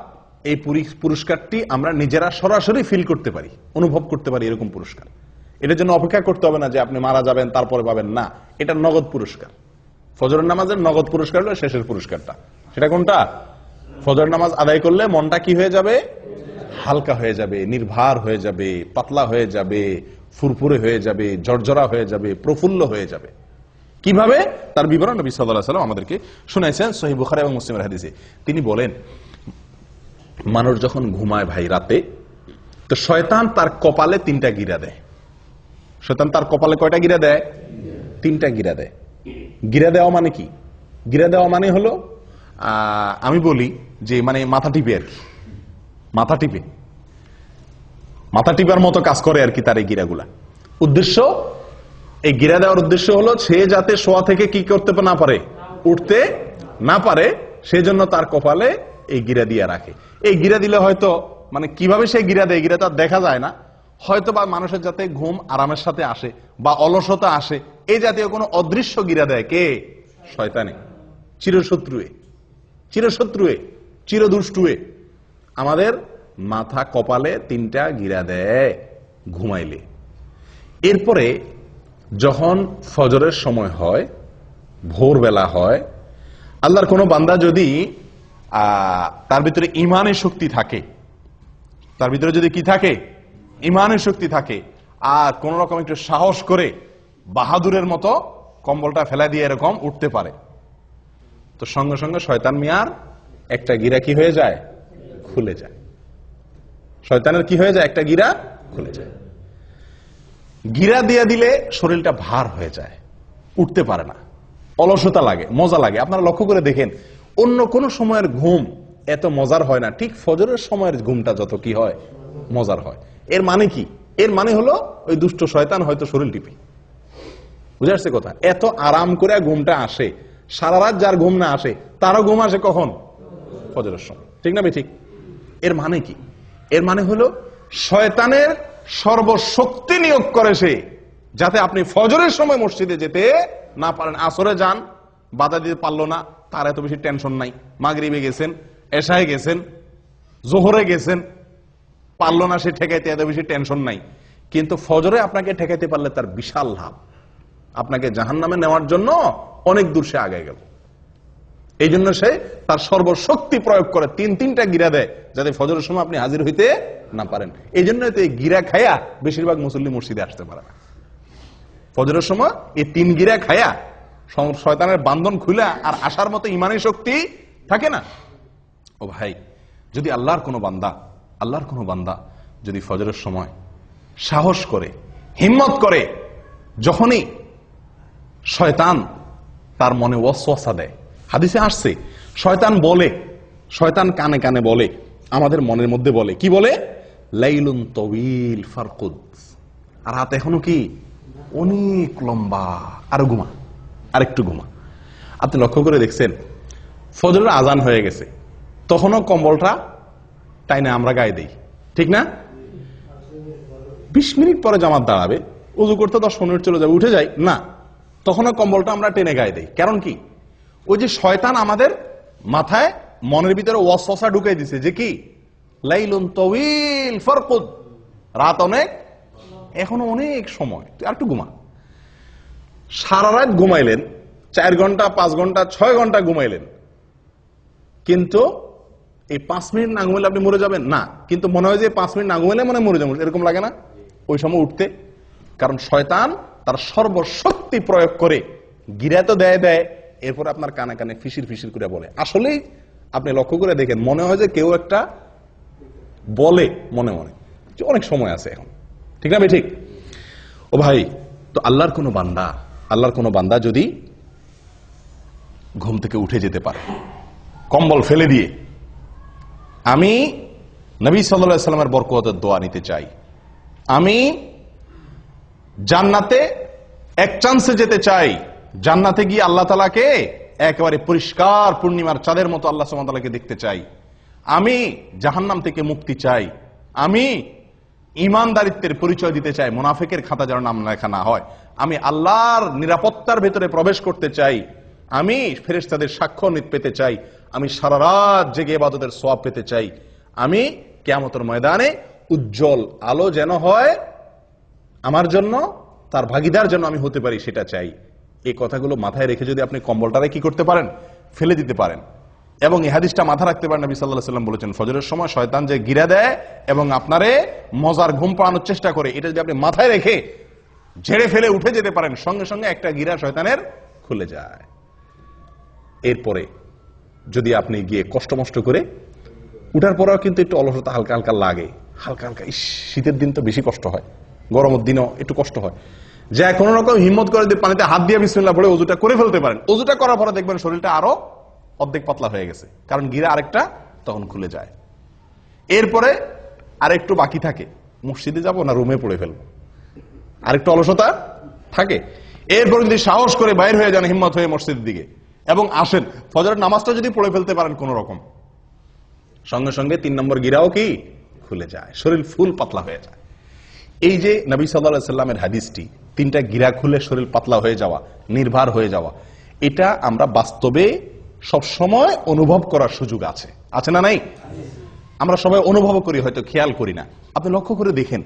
এই পুরস্কারটি আমরা নিজেরা সরাসরি ফিল করতে পারি, অনুভব করতে পারি, এরকম পুরস্কার। এটার জন্য অপেক্ষা করতে হবে না যে আপনি মারা যাবেন তারপরে পাবেন, না, এটা নগদ পুরস্কার। ফজরের নামাজের নগদ পুরস্কার হলো শেষের পুরস্কারটা। সেটা কোনটা? ফজর নামাজ আদায় করলে মনটা কি হয়ে যাবে? হালকা হয়ে যাবে, নির্ভার হয়ে যাবে, পাতলা হয়ে যাবে, ফুরফুরে হয়ে যাবে, ঝরঝরা হয়ে যাবে, প্রফুল্ল হয়ে যাবে। কিভাবে? তার বিবরণ নবী সাল্লাল্লাহু আলাইহি ওয়াসাল্লাম আমাদেরকে শুনাইছেন সহিহ বুখারী এবং মুসলিমের হাদিসে। তিনি বলেন, মানুষ যখন ঘুমায় ভাই রাতে, তো শয়তান তার কপালে 3টা গিরা দেয়। শয়তান তার কপালে কয়টা গিরা দেয়? 3টা গিরা দেয়। গিরা দেওয়া মানে কি? গিরা দেওয়া মানে হলো, আমি বলি যে মানে মাথা টিপে আর কি, মাথা টিপে। মাথা টিপার মতো কাজ করে আর কি তার এই গিরাগুলা। উদ্দেশ্য, এই গিরা দেওয়ার উদ্দেশ্য হলো সে যাতে শোয়া থেকে কি করতে না পারে, উঠতে না পারে, সেই জন্য তার কপালে এই গিরা দিয়ে রাখে। এই গিরা দিলে হয়তো মানে কিভাবে সে গিরা দেয়, গিরা তো আর দেখা যায় না, হয়তো বা মানুষের যাতে ঘুম আরামের সাথে আসে বা অলসতা আসে, এই জাতীয় কোনো অদৃশ্য গিরা দেয় কে? শয়তানে, চিরশত্রুয়ে, চিরশত্রুয়ে, চিরদুষ্টুয়ে আমাদের মাথা কপালে 3টা গিরা দেয় ঘুমাইলে। এরপরে যখন ফজরের সময় হয়, ভোরবেলা হয়, আল্লাহর কোনো বান্দা যদি তার ভিতরে ইমানের শক্তি থাকে, তার ভিতরে যদি কি থাকে, ইমানের শক্তি থাকে, আর কোন রকম একটু সাহস করে বাহাদুরের মতো কম্বলটা ফেলা দিয়ে এরকম উঠতে পারে, তো সঙ্গে সঙ্গে শয়তান মিয়ার একটা গিরা কি হয়ে যায়, খুলে যায়। শয়তানের কি হয়ে যায়, একটা গিরা খুলে যায়। গিরা দিয়ে দিলে শরীরটা ভার হয়ে যায়, উঠতে পারে না, অলসতা লাগে, মজা লাগে। আপনারা লক্ষ্য করে দেখেন, অন্য কোন সময়ের ঘুম এত মজার হয় না, ঠিক ফজরের সময়ের ঘুমটা যত কি হয়, মজার হয়। এর মানে কি? এর মানে হলো ওই দুষ্ট শয়তান হয়তো শরীর টিপে, বুঝে আসছে কথা? এত আরাম করে ঘুমটা আসে, সারা রাত যার ঘুম না আসে তারও ঘুম আসে কখন? ফজরের সময়, ঠিক না ঠিক? এর মানে কি? এর মানে হলো শয়তানের সর্বশক্তি নিয়োগ করে সে, যাতে আপনি ফজরের সময় মসজিদে যেতে না পারেন। আসরে যান, বাধা দিতে পারলো না, তার এত বেশি টেনশন নাই। মাগরিবে গেছেন, এশায় গেছেন, জোহরে গেছেন, পারলো না সে ঠেকাইতে, এত বেশি টেনশন নাই। কিন্তু ফজরে আপনাকে ঠেকাইতে পারলে তার বিশাল লাভ, আপনাকে জাহান্নামে নেওয়ার জন্য অনেক দূর সে আগে গেল। এই জন্য সে তার সর্বশক্তি প্রয়োগ করে 3টা গিরা দেয়, যাতে ফজরের সময় আপনি হাজির হইতে না পারেন। এই জন্য তো এই গিরা খায়া বেশিরভাগ মুসল্লি মসজিদে আসতে পারে না। ফজরের সময় এই 3 গিরা খায়া শয়তানের বান্ধন খুলে আর আসার মতো ইমানি শক্তি থাকে না। ও ভাই, যদি আল্লাহর কোনো বান্দা যদি ফজরের সময় সাহস করে, হিম্মত করে, যখনই শয়তান তার মনে ওয়াসওয়াসা দেয়, হাদিসে আসছে শয়তান কানে কানে বলে, আমাদের মনের মধ্যে বলে, কি বলে? লাইলুন তওয়িল ফারকুদ, আর রাত এখনো কি অনেক লম্বা, আরো ঘুমা, আরেকটু ঘুমা। আপনি লক্ষ্য করে দেখছেন, ফজরের আজান হয়ে গেছে, তখনও কম্বলটা টাইনে আমরা গায়ে দেই, ঠিক না? 20 মিনিট পরে জামাত দাঁড়াবে, উযু করতে 10-15 মিনিট চলে যাবে, উঠে যাই না, তখনও কম্বলটা আমরা টেনে গায়ে দেই। কারণ কি? ওই যে শয়তান আমাদের মাথায়, মনের ভিতরে ওয়াসওয়াসা ঢুকাই দিছে যে কি, লাইলুন তাওয়িল ফারকুদ, রাত অনেক, এখনো অনেক সময়, তুই আরেকটু ঘুমা। সারা রাত ঘুমাইলেন, 4 ঘন্টা, 5 ঘন্টা, 6 ঘন্টা ঘুমাইলেন, কিন্তু এই 5 মিনিট না ঘুমাইলে আপনি মরে যাবেন না, কিন্তু মনে হয় যে 5 মিনিট না ঘুমাইলে মনে মরে যাবেন, এরকম লাগে না ওই সময় উঠতে? কারণ শয়তান তার সর্বশক্তি প্রয়োগ করে গিরা তো দেয়, এরপর আপনার কানে কানে ফিসির ফিসির করে বলে। আসলেই আপনি লক্ষ্য করে দেখেন, মনে হয় যে কেউ একটা বলে মনে মনে যে অনেক সময় আছে এখন, ঠিক না ঠিক? ও ভাই, তো আল্লাহর কোনো বান্দা যদি ঘুম থেকে উঠে যেতে পারে কম্বল ফেলে দিয়ে, আমি নবী সাল্লাল্লাহু আলাইহি সাল্লামের বরকতের দোয়া নিতে চাই, আমি জান্নাতে এক চান্সে যেতে চাই, জান্নাতে গিয়ে আল্লাহ তাআলাকে একেবারে পরিষ্কার পূর্ণিমার চাঁদের মতো আল্লাহ সুবহানাহু ওয়া তাআলাকে দেখতে চাই, আমি জাহান্নাম থেকে মুক্তি চাই, আমি ঈমানদারিত্বের পরিচয় দিতে চাই, মুনাফিকের খাতা যেন নাম লেখা না হয়, আমি আল্লাহর নিরাপত্তার ভেতরে প্রবেশ করতে চাই, আমি ফেরেশতাদের সাক্ষ্য পেতে চাই, আমি সারা রাত জেগে ইবাদতের সওয়াব পেতে চাই, আমি কিয়ামতের ময়দানে উজ্জ্বল আলো যেন হয় আমার জন্য, তার ভাগীদার যেন আমি হতে পারি, সেটা চাই। এই কথাগুলো মাথায় রেখে যদি আপনি কম্বলটারে কি করতে পারেন, ফেলে দিতে পারেন, এবং এই হাদিসটা মাথা রাখতে পারেন, নবী সাল্লাল্লাহু আলাইহি ওয়াসাল্লাম বলেছেন, ফজরের সময় শয়তান যে গিরা দেয় এবং আপনারে মজার ঘুম পাড়ানোর চেষ্টা করে, এটা যদি আপনি মাথায় রেখে ঝেড়ে ফেলে উঠে যেতে পারেন, সঙ্গে সঙ্গে একটা গিরা শয়তানের খুলে যায়। এরপরে যদি আপনি গিয়ে কষ্ট মষ্ট করে উঠার পরেও কিন্তু একটু অলসতা হালকা হালকা লাগে, হালকা হালকা, শীতের দিন তো বেশি কষ্ট হয়, গরমের দিনও একটু কষ্ট হয়, যা কোনো রকম হিম্মত করে দিয়ে পানিতে হাত দিয়ে বিসমিল্লাহ পড়ে ওযুটা করে ফেলতে পারেন। ওযুটা করার পরে দেখবেন শরীরটা আরো অর্ধেক পাতলা হয়ে গেছে, কারণ গিরা আরেকটা তখন খুলে যায়। এরপরে আরেকটু বাকি থাকে, মসজিদে যাব না রুমে পড়ে ফেলবো, আরেকটু অলসতা থাকে। এরপর যদি সাহস করে বাইর হয়ে যান হিম্মত হয়ে মসজিদের দিকে এবং আসেন, ফজরের নামাজটা যদি পড়ে ফেলতে পারেন কোন রকম, সঙ্গে সঙ্গে 3 নম্বর গিরাও কি খুলে যায়, শরীর ফুল পাতলা হয়ে যায়। এই যে নবী সাল্লাল্লাহু আলাইহি সাল্লামের হাদিসটি, 3টা গিরা খুলে শরীর পাতলা হয়ে যাওয়া, নির্ভর হয়ে যাওয়া, এটা আমরা বাস্তবে সব সময় অনুভব করার সুযোগ আছে, আছে না নাই? আমরা সবাই অনুভব করি, হয়তো খেয়াল করি না। আপনি লক্ষ্য করে দেখেন,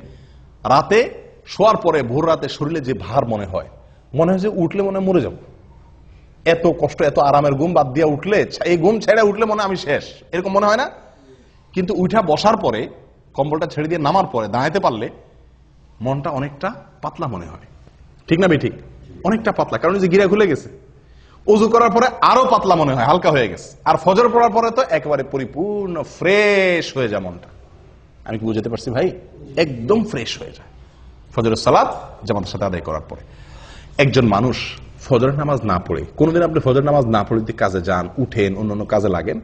রাতে শোয়ার পরে ভোর রাতে শরীরে যে ভার মনে হয় যে উঠলে মনে মরে যাব, এত কষ্ট, এত আরামের ঘুম বাদ দিয়ে উঠলে, এই ঘুম ছেড়ে উঠলে মনে আমি শেষ, এরকম মনে হয় না? কিন্তু উঠা বসার পরে, কম্বলটা ছেড়ে দিয়ে নামার পরে দাঁড়াতে পারলে মনটা অনেকটা পাতলা মনে হয়, ঠিক না বেঠিক? অনেকটা পাতলা, কারণ যে গিরা খুলে গেছে। ওযু করার পরে আরো পাতলা মনে হয়, হালকা হয়ে গেছে। আর ফজর পড়ার পরে তো একেবারে পরিপূর্ণ ফ্রেশ হয়ে যায় মনটা। আমি কি বুঝাতে পারছি ভাই? একদম ফ্রেশ হয়ে যায় ফজরের সালাত জামাতের সাথে আদায় করার পরে। একজন মানুষ ফজরের নামাজ না পড়ে, কোনোদিন আপনি ফজর নামাজ না পড়ে যদি কাজে যান, উঠেন, অন্যান্য কাজে লাগেন,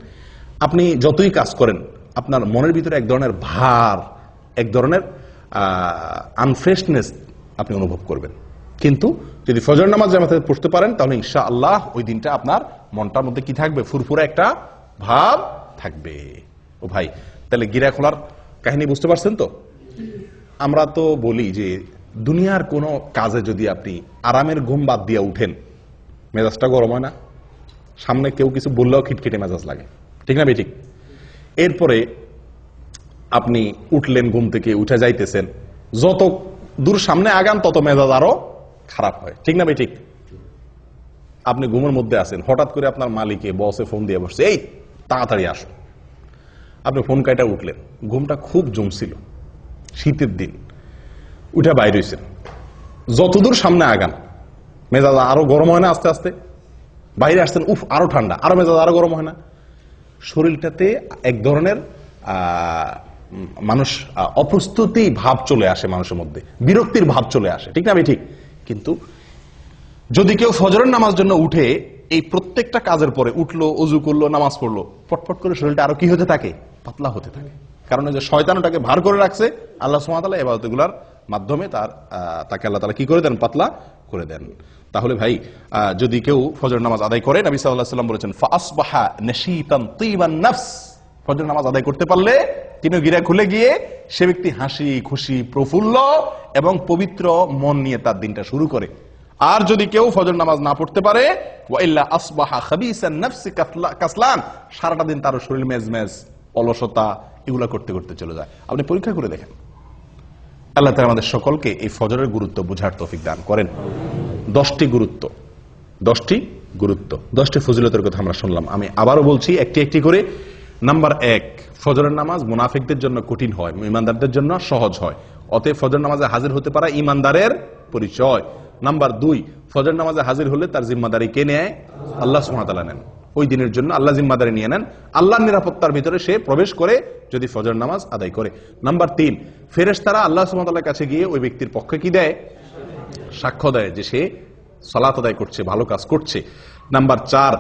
আপনি যতই কাজ করেন আপনার মনের ভিতরে এক ধরনের ভার, এক ধরনের আনফ্রেশনেস আপনি অনুভব করবেন। কিন্তু যদি ফজর নামাজ জামাতে পড়তে পারেন তাহলে ইনশাআল্লাহ ওই দিনটা আপনার মনটার মধ্যে কি থাকবে? ফুরফুরে একটা ভাব থাকবে। ও ভাই, তাহলে গিরা খোলার কাহিনী বুঝতে পারছেন তো? আমরা তো বলি যে দুনিয়ার কোনো কাজে যদি আপনি আরামের ঘুম বাদ দিয়ে উঠেন, মেজাজটা গরম হয় না? সামনে কেউ কিছু বললেও খিটখিটে মেজাজ লাগে, ঠিক না বেঠিক? এরপরে আপনি উঠলেন, ঘুম থেকে উঠে যাইতেছেন, যত দূর সামনে আগান তত মেজাজ আরো খারাপ হয়, ঠিক না বেঠিক? আপনি ঘুমের মধ্যে আছেন, হঠাৎ করে আপনার মালিকে বসে ফোন দিয়ে বসছে, এই তাড়াতাড়ি আসো। আপনি ফোন কাইটা উঠলেন, ঘুমটা খুব জমছিল, শীতের দিন, উঠে বাইরে হয়েছেন, যতদূর সামনে আগান মেজাজ আরো গরম হয় না? আস্তে আস্তে বাইরে আসছেন, উফ আরো ঠান্ডা, আরো মেজাজ আরো গরম হয় না? শরীরটাতে এক ধরনের মানুষ অপ্রস্তুতি ভাব চলে আসে, মানুষের মধ্যে বিরক্তির ভাব চলে আসে, ঠিক না ভাই? ঠিক। কিন্তু যদি কেউ ফজরের নামাজ জন্য উঠে, এই প্রত্যেকটা কাজের পরে উঠলো, ওযু করলো, নামাজ পড়লো, পটপট করে শরীরটা আরো কি হতে থাকে? পাতলা হতে থাকে। কারণ যে শয়তান ওটাকে ভার করে রাখছে, আল্লাহ সুবহানাহু ওয়া তাআলা ইবাদতগুলোর মাধ্যমে তাকে আল্লাহ তাআলা কি করে দেন? পাতলা করে দেন। তাহলে ভাই, যদি কেউ ফজর নামাজ আদায় করে, নবী সাল্লাল্লাহু আলাইহি ওয়াসাল্লাম বলেছেন ফাআসবাহা নাশীতান তীবান নাফস, ফজর নামাজ আদায় করতে পারলে তিনি গিরা খুলে গিয়ে সে ব্যক্তি হাসি খুশি, প্রফুল্ল এবং পবিত্র মন নিয়ে তার দিনটা শুরু করে। আর যদি কেউ ফজর নামাজ না পড়তে পারে, ওয়া ইল্লা আসবাহা খাবিসান নাফসি কাসলান, সারাটা দিন তার শরীর মেজমেজ, অলসতা, এগুলা করতে করতে চলে যায়। আপনি পরীক্ষা করে দেখেন। আল্লাহ তাআলা আমাদের সকলকে এই ফজরের গুরুত্ব বোঝার তৌফিক দান করেন। 10টি গুরুত্ব, 10টি ফজিলতের কথা আমরা শুনলাম। আমি আবারও বলছি একটি একটি করে। নাম্বার 1, ফজরের নামাজ মুনাফিকদের জন্য কঠিন হয়, ঈমানদারদের জন্য সহজ হয়। অতএব ফজর নামাজে হাজির হতে পারা ঈমানদারের পরিচয়। নাম্বার 2, ফজর নামাজে হাজির হলে তার জিম্মাদারি কে নেয়? আল্লাহ সুবহানাহু ওয়া তাআলা নেন। ওই দিনের জন্য আল্লাহ জিম্মাদারি নিয়ে নেন। আল্লাহর নিরাপত্তার ভিতরে সে প্রবেশ করে যদি ফজর নামাজ আদায় করে। নাম্বার 3, ফেরেশতারা আল্লাহ সুবহানাহু ওয়া তাআলার কাছে গিয়ে ওই ব্যক্তির পক্ষে কি দেয়? সাক্ষ্য দেয় যে সে সালাত আদায় করছে, ভালো কাজ করছে। নাম্বার 4,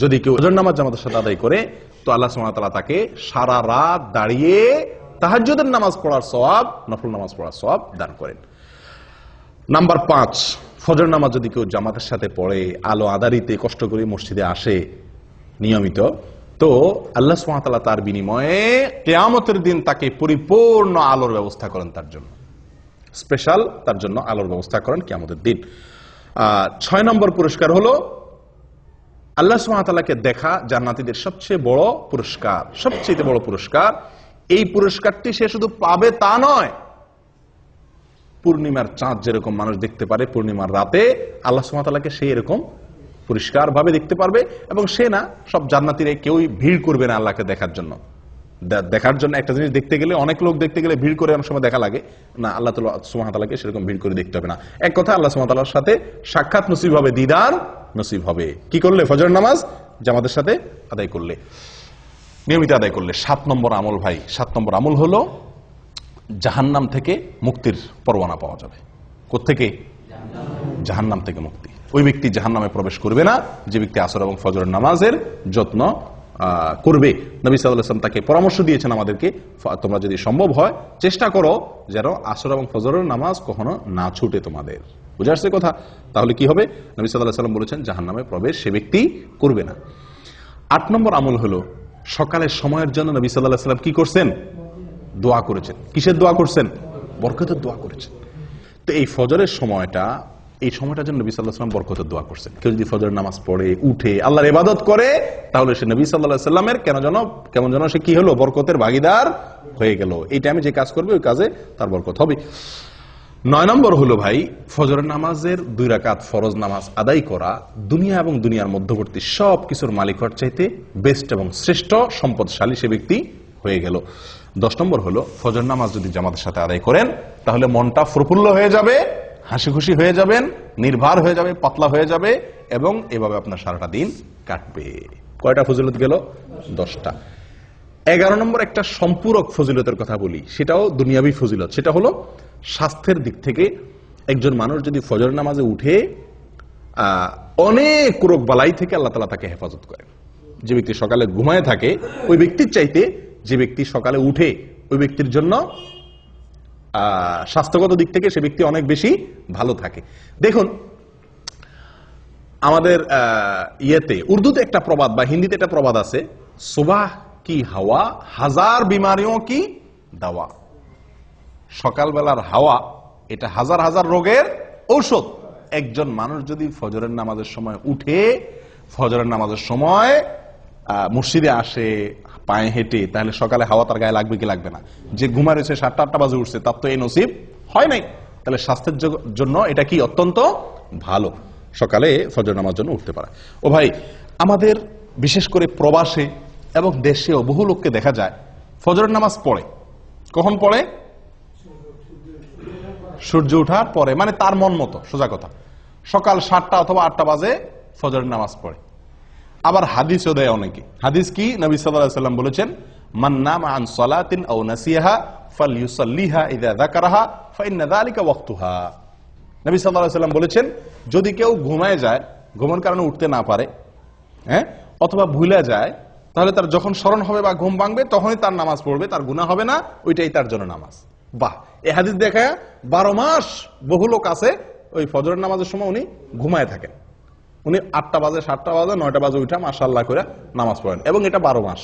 যদি কেউ ফজর নামাজ জামাতের সাথে আদায় করে তো আল্লাহ সুবহানাহু ওয়া তাআলা তাকে সারা রাত দাঁড়িয়ে তাহাজ্জুদের নামাজ পড়ার সওয়াব, নফল নামাজ পড়ার সওয়াব দান করেন। নাম্বার 5, ফজর নামাজ যদি কেউ জামাতের সাথে পড়ে, আলো আঁধারিতে কষ্ট করে মসজিদে আসে নিয়মিত, তো আল্লাহ সুবহানাহু ওয়া তাআলা তার বিনিময়ে কিয়ামতের দিন তাকে পরিপূর্ণ আলোর ব্যবস্থা করেন, তার জন্য স্পেশাল, তার জন্য আলোর ব্যবস্থা করেন কিয়ামতের দিন। 6 নম্বর পুরস্কার হলো আল্লাহ সুবহানাহু ওয়া তাআলাকে দেখা জান্নাতীদের সবচেয়ে বড় পুরস্কার, সবচেয়ে বড় পুরস্কার। এই পুরস্কারটি সে শুধু পাবে তা নয়, পূর্ণিমার চাঁদ যেরকম মানুষ দেখতে পারে পূর্ণিমার রাতে, আল্লাহ সুবহানাহু ওয়া তাআলাকে সে এরকম পরিষ্কার ভাবে দেখতে পারবে। এবং সে না, সব জান্নাতীরা কেউই ভিড় করবে না আল্লাহকে দেখার জন্য। দেখার জন্য একটা জিনিস দেখতে গেলে, অনেক লোক দেখতে গেলে ভিড় করে অনেক সময় দেখা লাগে না, আল্লাহ সুবহানাহু ওয়া তাআলাকে সেরকম ভিড় করে দেখতে হবে না। এক কথা, আল্লাহ সুবহানাহু ওয়া তাআলার সাথে সাক্ষাৎ নসিব হবে, দিদার নসিব হবে। কি করলে? ফজর নামাজ জামাতের সাথে আদায় করলে, নিয়মিত আদায় করলে। 7 নম্বর আমল ভাই, 7 নম্বর আমল হলো জাহান্নাম থেকে মুক্তির পরোয়ানা পাওয়া যাবে। কোত্থেকে? জাহান্নাম থেকে মুক্তি। ওই ব্যক্তি জাহান্নামে প্রবেশ করবে না যে ব্যক্তি আসর এবং ফজরের নামাজের যত্ন করবে, নবী সাল্লাল্লাহু আলাইহি ওয়াসাল্লাম তাকে পরামর্শ দিয়েছেন আমাদেরকে, তোমরা যদি সম্ভব হয় চেষ্টা করো যেন আসর এবং ফজরের নামাজ কখনো না ছুটে তোমাদের। বুঝে আসছে কথা? তাহলে কি হবে? নবী সাল্লাল্লাহু আলাইহি ওয়াসাল্লাম বলেছেন জাহান্নামে প্রবেশ সে ব্যক্তি করবে না। 8 নম্বর আমল হলো সকালের সময়ের জন্য নবী সাল্লাল্লাহু আলাইহি ওয়াসাল্লাম কি করছেন? দোয়া করেছেন। কিসের দোয়া করছেন? বরকতের দোয়া করেছেন। তো এই ফজরের সময়টা, এই সময়টার জন্য নবী সাল্লাল্লাহু আলাইহি ওয়াসাল্লাম বরকতের দোয়া করছেন। কেউ যদি ফজরের নামাজ পড়ে উঠে আল্লাহর ইবাদত করে তাহলে সে নবী সাল্লাল্লাহু আলাইহি ওয়াসাল্লামের কেমন যেন সে কি হলো? বরকতের ভাগীদার হয়ে গেল। এই টাইমে যে কাজ করবে ওই কাজে তার বরকত হবে। 9 নম্বর হলো ভাই, ফজরের নামাজের 2 রাকাত ফরজ নামাজ আদায় করা দুনিয়া এবং দুনিয়ার মধ্যবর্তী সব কিছুর মালিক হওয়ার চাইতে বেস্ট এবং শ্রেষ্ঠ সম্পদশালী সে ব্যক্তি হয়ে গেল। 10 নম্বর হলো ফজর নামাজ যদি জামাতের সাথে আদায় করেন তাহলে মনটা প্রফুল্ল হয়ে যাবে, হাসি খুশি হয়ে যাবেন, নির্ভার হয়ে যাবে, পাতলা হয়ে যাবে এবং এভাবে আপনার সারাটা দিন কাটবে। কয়টা ফজিলত গেল? 10টা। 11 নম্বর একটা সম্পূরক ফজিলতের কথা বলি, সেটাও দুনিয়াবি ফজিলত। সেটা হলো স্বাস্থ্যের দিক থেকে একজন মানুষ যদি ফজর নামাজে উঠে অনেক রোগ বালাই থেকে আল্লাহ তাআলা তাকে হেফাজত করেন। যে ব্যক্তি সকালে ঘুমায় থাকে ওই ব্যক্তির চাইতে যে ব্যক্তি সকালে উঠে ওই ব্যক্তির জন্য স্বাস্থ্যগত দিক থেকে সে ব্যক্তি অনেক বেশি ভালো থাকে। দেখুন আমাদের ইয়েতে উর্দুতে একটা প্রবাদ বা হিন্দিতে একটা প্রবাদ আছে, সুবাহ কি হাওয়া হাজার বিমারিও কি দাওয়া। সকালবেলার হাওয়া এটা হাজার হাজার রোগের ঔষধ। একজন মানুষ যদি ফজরের নামাজের সময় উঠে ফজরের নামাজের সময় মসজিদে আসে পায়ে হেঁটে, তাহলে সকালে হাওয়া তার গায়ে লাগবে কি লাগবে না? যে ঘুমা রয়েছে 7টা-8টা বাজে উঠছে তার তো এই নসিব হয় নাই। তাহলে স্বাস্থ্যের জন্য এটা কি অত্যন্ত ভালো, সকালে ফজর নামাজ জন্য উঠতে পারা। ও ভাই, আমাদের বিশেষ করে প্রবাসে এবং দেশেও বহু লোককে দেখা যায় ফজরের নামাজ পড়ে। কখন পড়ে? সূর্য ওঠার পরে, মানে তার মন মতো। সোজা কথা, সকাল 7টা অথবা 8টা বাজে ফজরের নামাজ পড়ে। আবার হাদিসও দেয় অনেকে। হাদিস কি? নবী সাল্লাল্লাহু আলাইহি ওয়াসাল্লাম বলেছেন, মান নামা আন সালাতিন আও নাসিয়াহা ফালইউসাল্লিহা ইযা যাকারাহা ফাইন্না যালিকা ওয়াক্তুহা। নবী সাল্লাল্লাহু আলাইহি ওয়াসাল্লাম বলেছেন, যদি কেউ ঘুমায় যায়, ঘুমের কারণে উঠতে না পারে, অথবা ভুলে যায়, তাহলে তার যখন স্মরণ হবে বা ঘুম ভাঙবে তখনই তার নামাজ পড়বে, তার গুনাহ হবে না, ওইটাই তার জন্য নামাজ। বাহ! এই হাদিস দেখা 12 মাস বহু লোক আছে ওই ফজরের নামাজের সময় উনি ঘুমায় থাকেন। উনি 8টা বাজে, 7টা বাজে, 9টা বাজে উঠা মাশাআল্লাহ করে নামাজ পড়েন, এবং এটা 12 মাস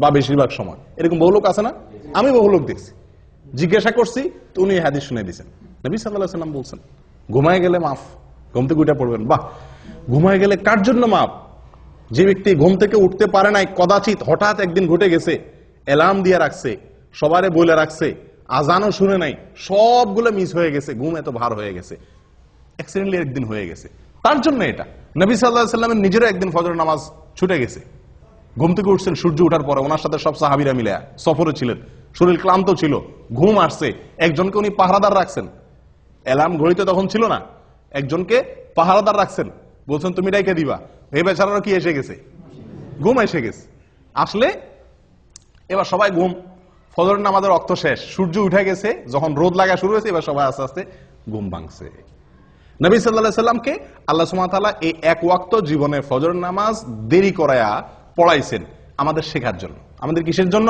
বা বেশিরভাগ সময়। এরকম বহু লোক আছে না? আমি বহু লোক দেখছি। জিজ্ঞাসা করছি তো উনি এই হাদিস শুনে দিয়েছেন। নবী সাল্লাল্লাহু আলাইহি ওয়াসাল্লাম বলছেন ঘুমায় গেলে মাফ, ঘুম থেকে উঠে পড়বেন। বাহ! ঘুমায় গেলে কার জন্য মাফ? যে ব্যক্তি ঘুম থেকে উঠতে পারে নাই, কদাচিৎ হঠাৎ একদিন ঘটে গেছে, অ্যালার্ম দিয়ে রাখছে, সবারে বলে রাখছে, আজানও শুনে নাই, সবগুলো মিস হয়ে গেছে, ঘুম এত ভার হয়ে গেছে, অ্যাক্সিডেন্টলি একদিন হয়ে গেছে, তার জন্য এটা। নবী সাল্লাল্লাহু আলাইহি ওয়াসাল্লামের নিজেরও একদিন ফজর নামাজ ছুটে গেছে। ঘুম থেকে উঠছেন সূর্য ওঠার পরে, ওনার সাথে সব সাহাবীরা মিলে সফরে ছিলেন, শরীর ক্লান্ত ছিল, ঘুম আসছে, একজনকে উনি পাহারাদার রাখছেন। অ্যালার্ম ঘড়িতে তখন ছিল না, একজনকে পাহারাদার রাখছেন, বলছেন তুমি ডাইকে দিবা। এই বেচারারও কি এসে গেছে? ঘুম এসে গেছে। আসলে এবার সবাই ঘুম, ফজর নামাজের ওয়াক্ত শেষ, সূর্য উঠে গেছে, যখন রোদ লাগা শুরু হয়েছে এবার সবাই আস্তে আস্তে ঘুম ভাঙছে। নবী সাল্লাল্লাহু আলাইহি ওয়াসাল্লামকে আল্লাহ সুবহানাহু ওয়া তাআলা এই এক ওয়াক্ত জীবনে ফজর নামাজ দেরি করায়া পড়াইছেন আমাদের শেখার জন্য। আমাদের কিসের জন্য?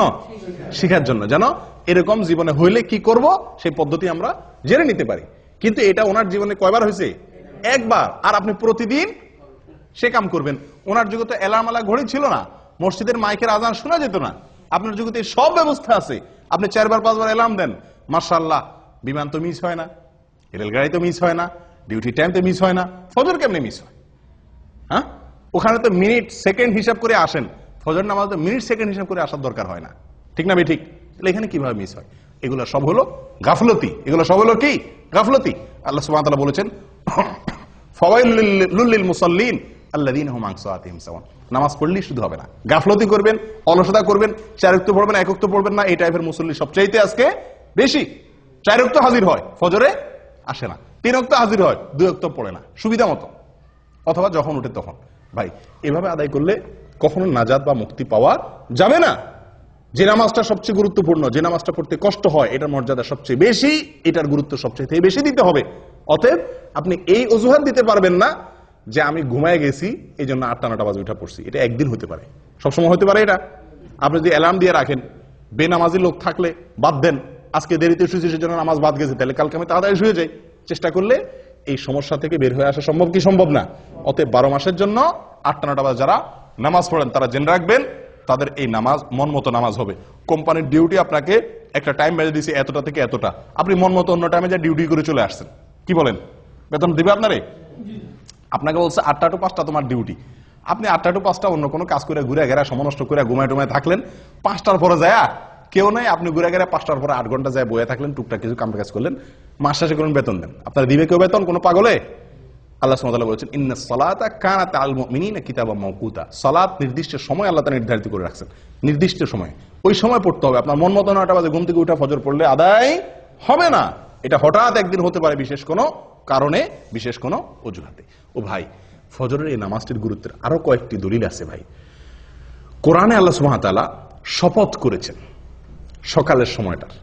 শেখার জন্য, যেন এরকম জীবনে হইলে কি করব সেই পদ্ধতি আমরা জেনে নিতে পারি। কিন্তু এটা ওনার জীবনে কয়বার হয়েছে? একবার। আর আপনি প্রতিদিন সে কাম করবেন। ওনার যুগে তো অ্যালার্ম আলা ঘড়ি ছিল না, মসজিদের মাইকের আজান শোনা যেত না। আপনার যুগে তো সব ব্যবস্থা আছে, আপনি 4বার 5বার অ্যালার্ম দেন, মাশাআল্লাহ, বিমান তো মিস হয় না, রেলগাড়ি তো মিস হয় না, ডিউটি টাইম তো মিস হয় না, ফজর কেমনে মিস হয়? হ্যাঁ, ওখানে তো মিনিট সেকেন্ড হিসাব করে আসেন, ফজর নামাজ তো মিনিট সেকেন্ড হিসাব করে আসার দরকার হয় না, ঠিক না? ঠিক। তাহলে এখানে কিভাবে মিস হয়? এগুলো সব হলো গাফলতি। এগুলো সব হলো কি? গাফলতি। আল্লাহ সুবহানাহু ওয়া তাআলা বলেছেন, ফাওয়াইলুল লিল মুসাল্লিন আল্লাযীনা হুম আন সালাতিহিম সাওয়ান। নামাজ পড়লেই শুধু হবে না, গাফলতি করবেন, অলসতা করবেন, 4 ওয়াক্ত পড়বেন, 1 ওয়াক্ত পড়বেন না, এই টাইপের মুসল্লি সবচাইতে আজকে বেশি। 4 ওয়াক্ত হাজির হয়, ফজরে আসে না, 3 ওয়াক্ত হাজির হয়, 2 ওয়াক্ত পড়ে না সুবিধা মতো, অথবা যখন উঠে তখন। ভাই, এভাবে আদায় করলে কখনো নাজাত বা মুক্তি পাওয়া যাবে না। যে নামাজটা সবচেয়ে গুরুত্বপূর্ণ, যে নামাজটা পড়তে কষ্ট হয়, এটার মর্যাদা সবচেয়ে বেশি, এটার গুরুত্ব সবচেয়ে বেশি দিতে হবে। অতএব আপনি এই অজুহাত দিতে পারবেন না যে আমি ঘুমায় গেছি এই জন্য 8টা 9টা বাজে উঠা পড়ছি। এটা একদিন হতে পারে, সবসময় হতে পারে এটা? আপনি যদি অ্যালার্ম দিয়ে রাখেন, বেনামাজি লোক থাকলে বাদ দেন, আজকে দেরিতে শুয়েছি সেজন্য নামাজ বাদ গেছে, তাহলে কালকে আমি তাড়াতাড়ি শুয়ে যাই। চেষ্টা করলে এই সমস্যা থেকে বের হয়ে আসা সম্ভব কি সম্ভব না? অতএব 12 মাসের জন্য 8টা-9টা বাজে যারা নামাজ পড়েন তারা জেনে রাখবেন তাদের এই নামাজ মন মতো নামাজ হবে। কোম্পানির ডিউটি আপনাকে একটা টাইম বেঁধে দিয়েছে এতটা থেকে এতটা, আপনি মন মতো অন্য টাইমে যা ডিউটি করে চলে আসছেন, কি বলেন? বেতন দিবে আপনারে? আপনাকে বলছে 8টা to 5টা তোমার ডিউটি, আপনি 8টা to 5টা অন্য কোনো কাজ করে ঘুরে ঘেরা সমনষ্ট করে ঘুমায় টুমায় থাকলেন, 5টার পরে যায় কেউ নাই, আপনি ঘুরে ঘেরা 5টার পরে 8 ঘন্টা যায় বয়ে থাকলেন, টুকটাক কিছু কাম কাজ করলেন, মাস শেষে করুন বেতন দেন, আপনারা দিবে কেউ বেতন? কোনো পাগলে? আল্লাহ সুবহানাহু ওয়া তাআলা বলেছেন ইন্নাস সালাতা কানাত আলাল মুমিনিনা কিতাবাম মাওকুতা, সালাত নির্দিষ্ট সময় আল্লাহ তাআলা নির্ধারিত করে রাখছেন, নির্দিষ্ট সময়, ওই সময় পড়তে হবে। আপনার মন মতো 9টা বাজে ঘুম থেকে উঠে ফজর পড়লে আদায় হবে না, এটা হঠাৎ একদিন হতে পারে বিশেষ কোনো কারণে, বিশেষ কোনো অজুহাতে। ও ভাই, ফজরের এই নামাজটির গুরুত্বের আরো কয়েকটি দলিল আছে ভাই। কোরআনে আল্লাহ সুবহানাহু ওয়া তাআলা শপথ করেছেন সকালের সময়টার,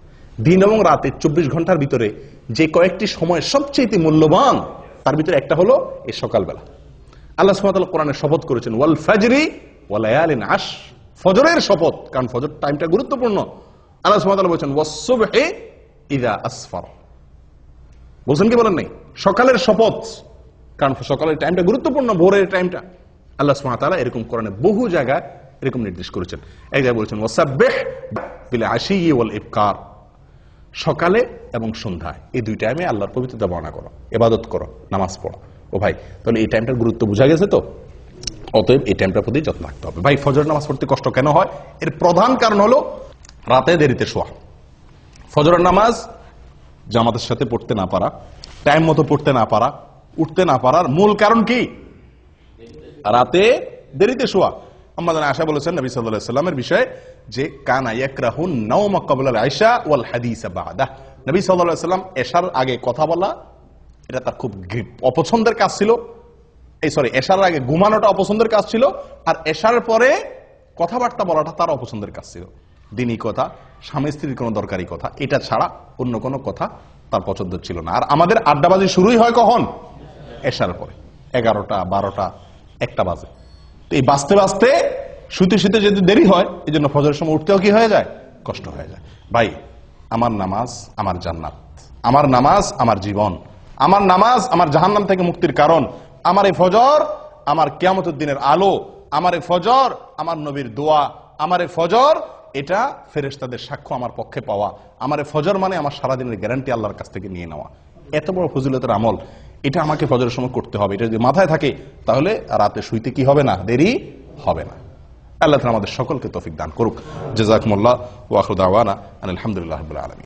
দিন এবং রাতে 24 ঘন্টার ভিতরে যে কয়েকটি সময় সবচেয়ে মূল্যবান তার ভিতরে একটা হলো এই সকালবেলা। আল্লাহ সুবহানাহু ওয়া তাআলা কোরআনে শপথ করেছেন ওয়াল ফাজরি ওয়া লায়ালিন আশ, ফজরের শপথ, কারণ ফজর টাইমটা গুরুত্বপূর্ণ। আল্লাহ সুবহানাহু ওয়া তাআলা বলেছেন ওয়াস সুবহি ইযা আসফার, বলছেন কি বলেন নাই? সকালের শপথ, কারণ সকালের টাইমটা গুরুত্বপূর্ণ, ভোরের টাইমটা। আল্লাহ সুবহানাহু ওয়া তাআলা এরকম কোরআনে বহু জায়গায় এরকম নির্দেশ করেছেন। এক জায়গায় বলেছেন ওয়াসাব্বিহ বিল আশিয়্যি ওয়াল ইবকার, সকালে এবং সন্ধ্যায় এই দুই টাইমে আল্লাহর পবিত্রতা বর্ণনা করো, ইবাদত করো, নামাজ পড়ো। ও ভাই, তাহলে এই টাইমটার গুরুত্ব বোঝা গেছে তো? অতএব এই টাইমটার প্রতি যত্ন রাখতে হবে। ভাই, ফজর নামাজ পড়তে কষ্ট কেন হয়? এর প্রধান কারণ হলো রাতে দেরিতে শোয়া। ফজরের নামাজ জামাতের সাথে পড়তে না পারা, টাইম মতো পড়তে না পারা, উঠতে না পারার মূল কারণ কি? রাতে দেরিতে শোয়া। আমাদের আয়েশা বলেছেন নবী সাল্লাল্লাহু আলাইহি ওয়াসাল্লামের বিষয়ে যে কানা ইয়াকরাহুন নাওমা ক্বাবলা আল আইশা ওয়াল হাদিসা বাদা, নবী সাল্লাল্লাহু আলাইহি ওয়াসাল্লাম এশার আগে কথা বলা এটা তার খুব অপছন্দের কাজ ছিল। এশার আগে ঘুমানোটা অপছন্দের কাজ ছিল, আর এশার পরে কথাবার্তা বলাটা তার অপছন্দের কাজ ছিল। দিনী কথা, স্বামী স্ত্রীর কোনো দরকারি কথা, এটা ছাড়া অন্য কোনো কথা তার পছন্দ ছিল না। আর আমাদের আড্ডাবাজি শুরুই হয় কখন? এশার পরে, 11টা, 12টা, 1টা বাজে। তো এই বাঁচতে বাঁচতে শুতে শুতে যদি দেরি হয়, এই জন্য ফজরের সময় উঠতেও কি হয়ে যায়? কষ্ট হয়ে যায়। ভাই, আমার নামাজ আমার জান্নাত, আমার নামাজ আমার জীবন, আমার নামাজ আমার জাহান্নাম থেকে মুক্তির কারণ, আমার এই ফজর আমার কিয়ামতের দিনের আলো, আমার এই ফজর আমার নবীর দোয়া, আমার এই ফজর এটা ফেরেশতাদের সাক্ষ্য আমার পক্ষে পাওয়া, আমার এই ফজর মানে আমার সারাদিনের গ্যারান্টি আল্লাহর কাছ থেকে নিয়ে নেওয়া। এত বড় ফজিলতের আমল, এটা আমাকে ফজরের সময় করতে হবে। এটা যদি মাথায় থাকে তাহলে রাতে শুইতে কি হবে না? দেরি হবে না। আল্লাহ তাআলা আমাদের সকলকে তৌফিক দান করুক। জাযাকুমুল্লাহ ওয়া আখিরু দাওয়ানা আলহামদুলিল্লাহি রাব্বিল আলামিন।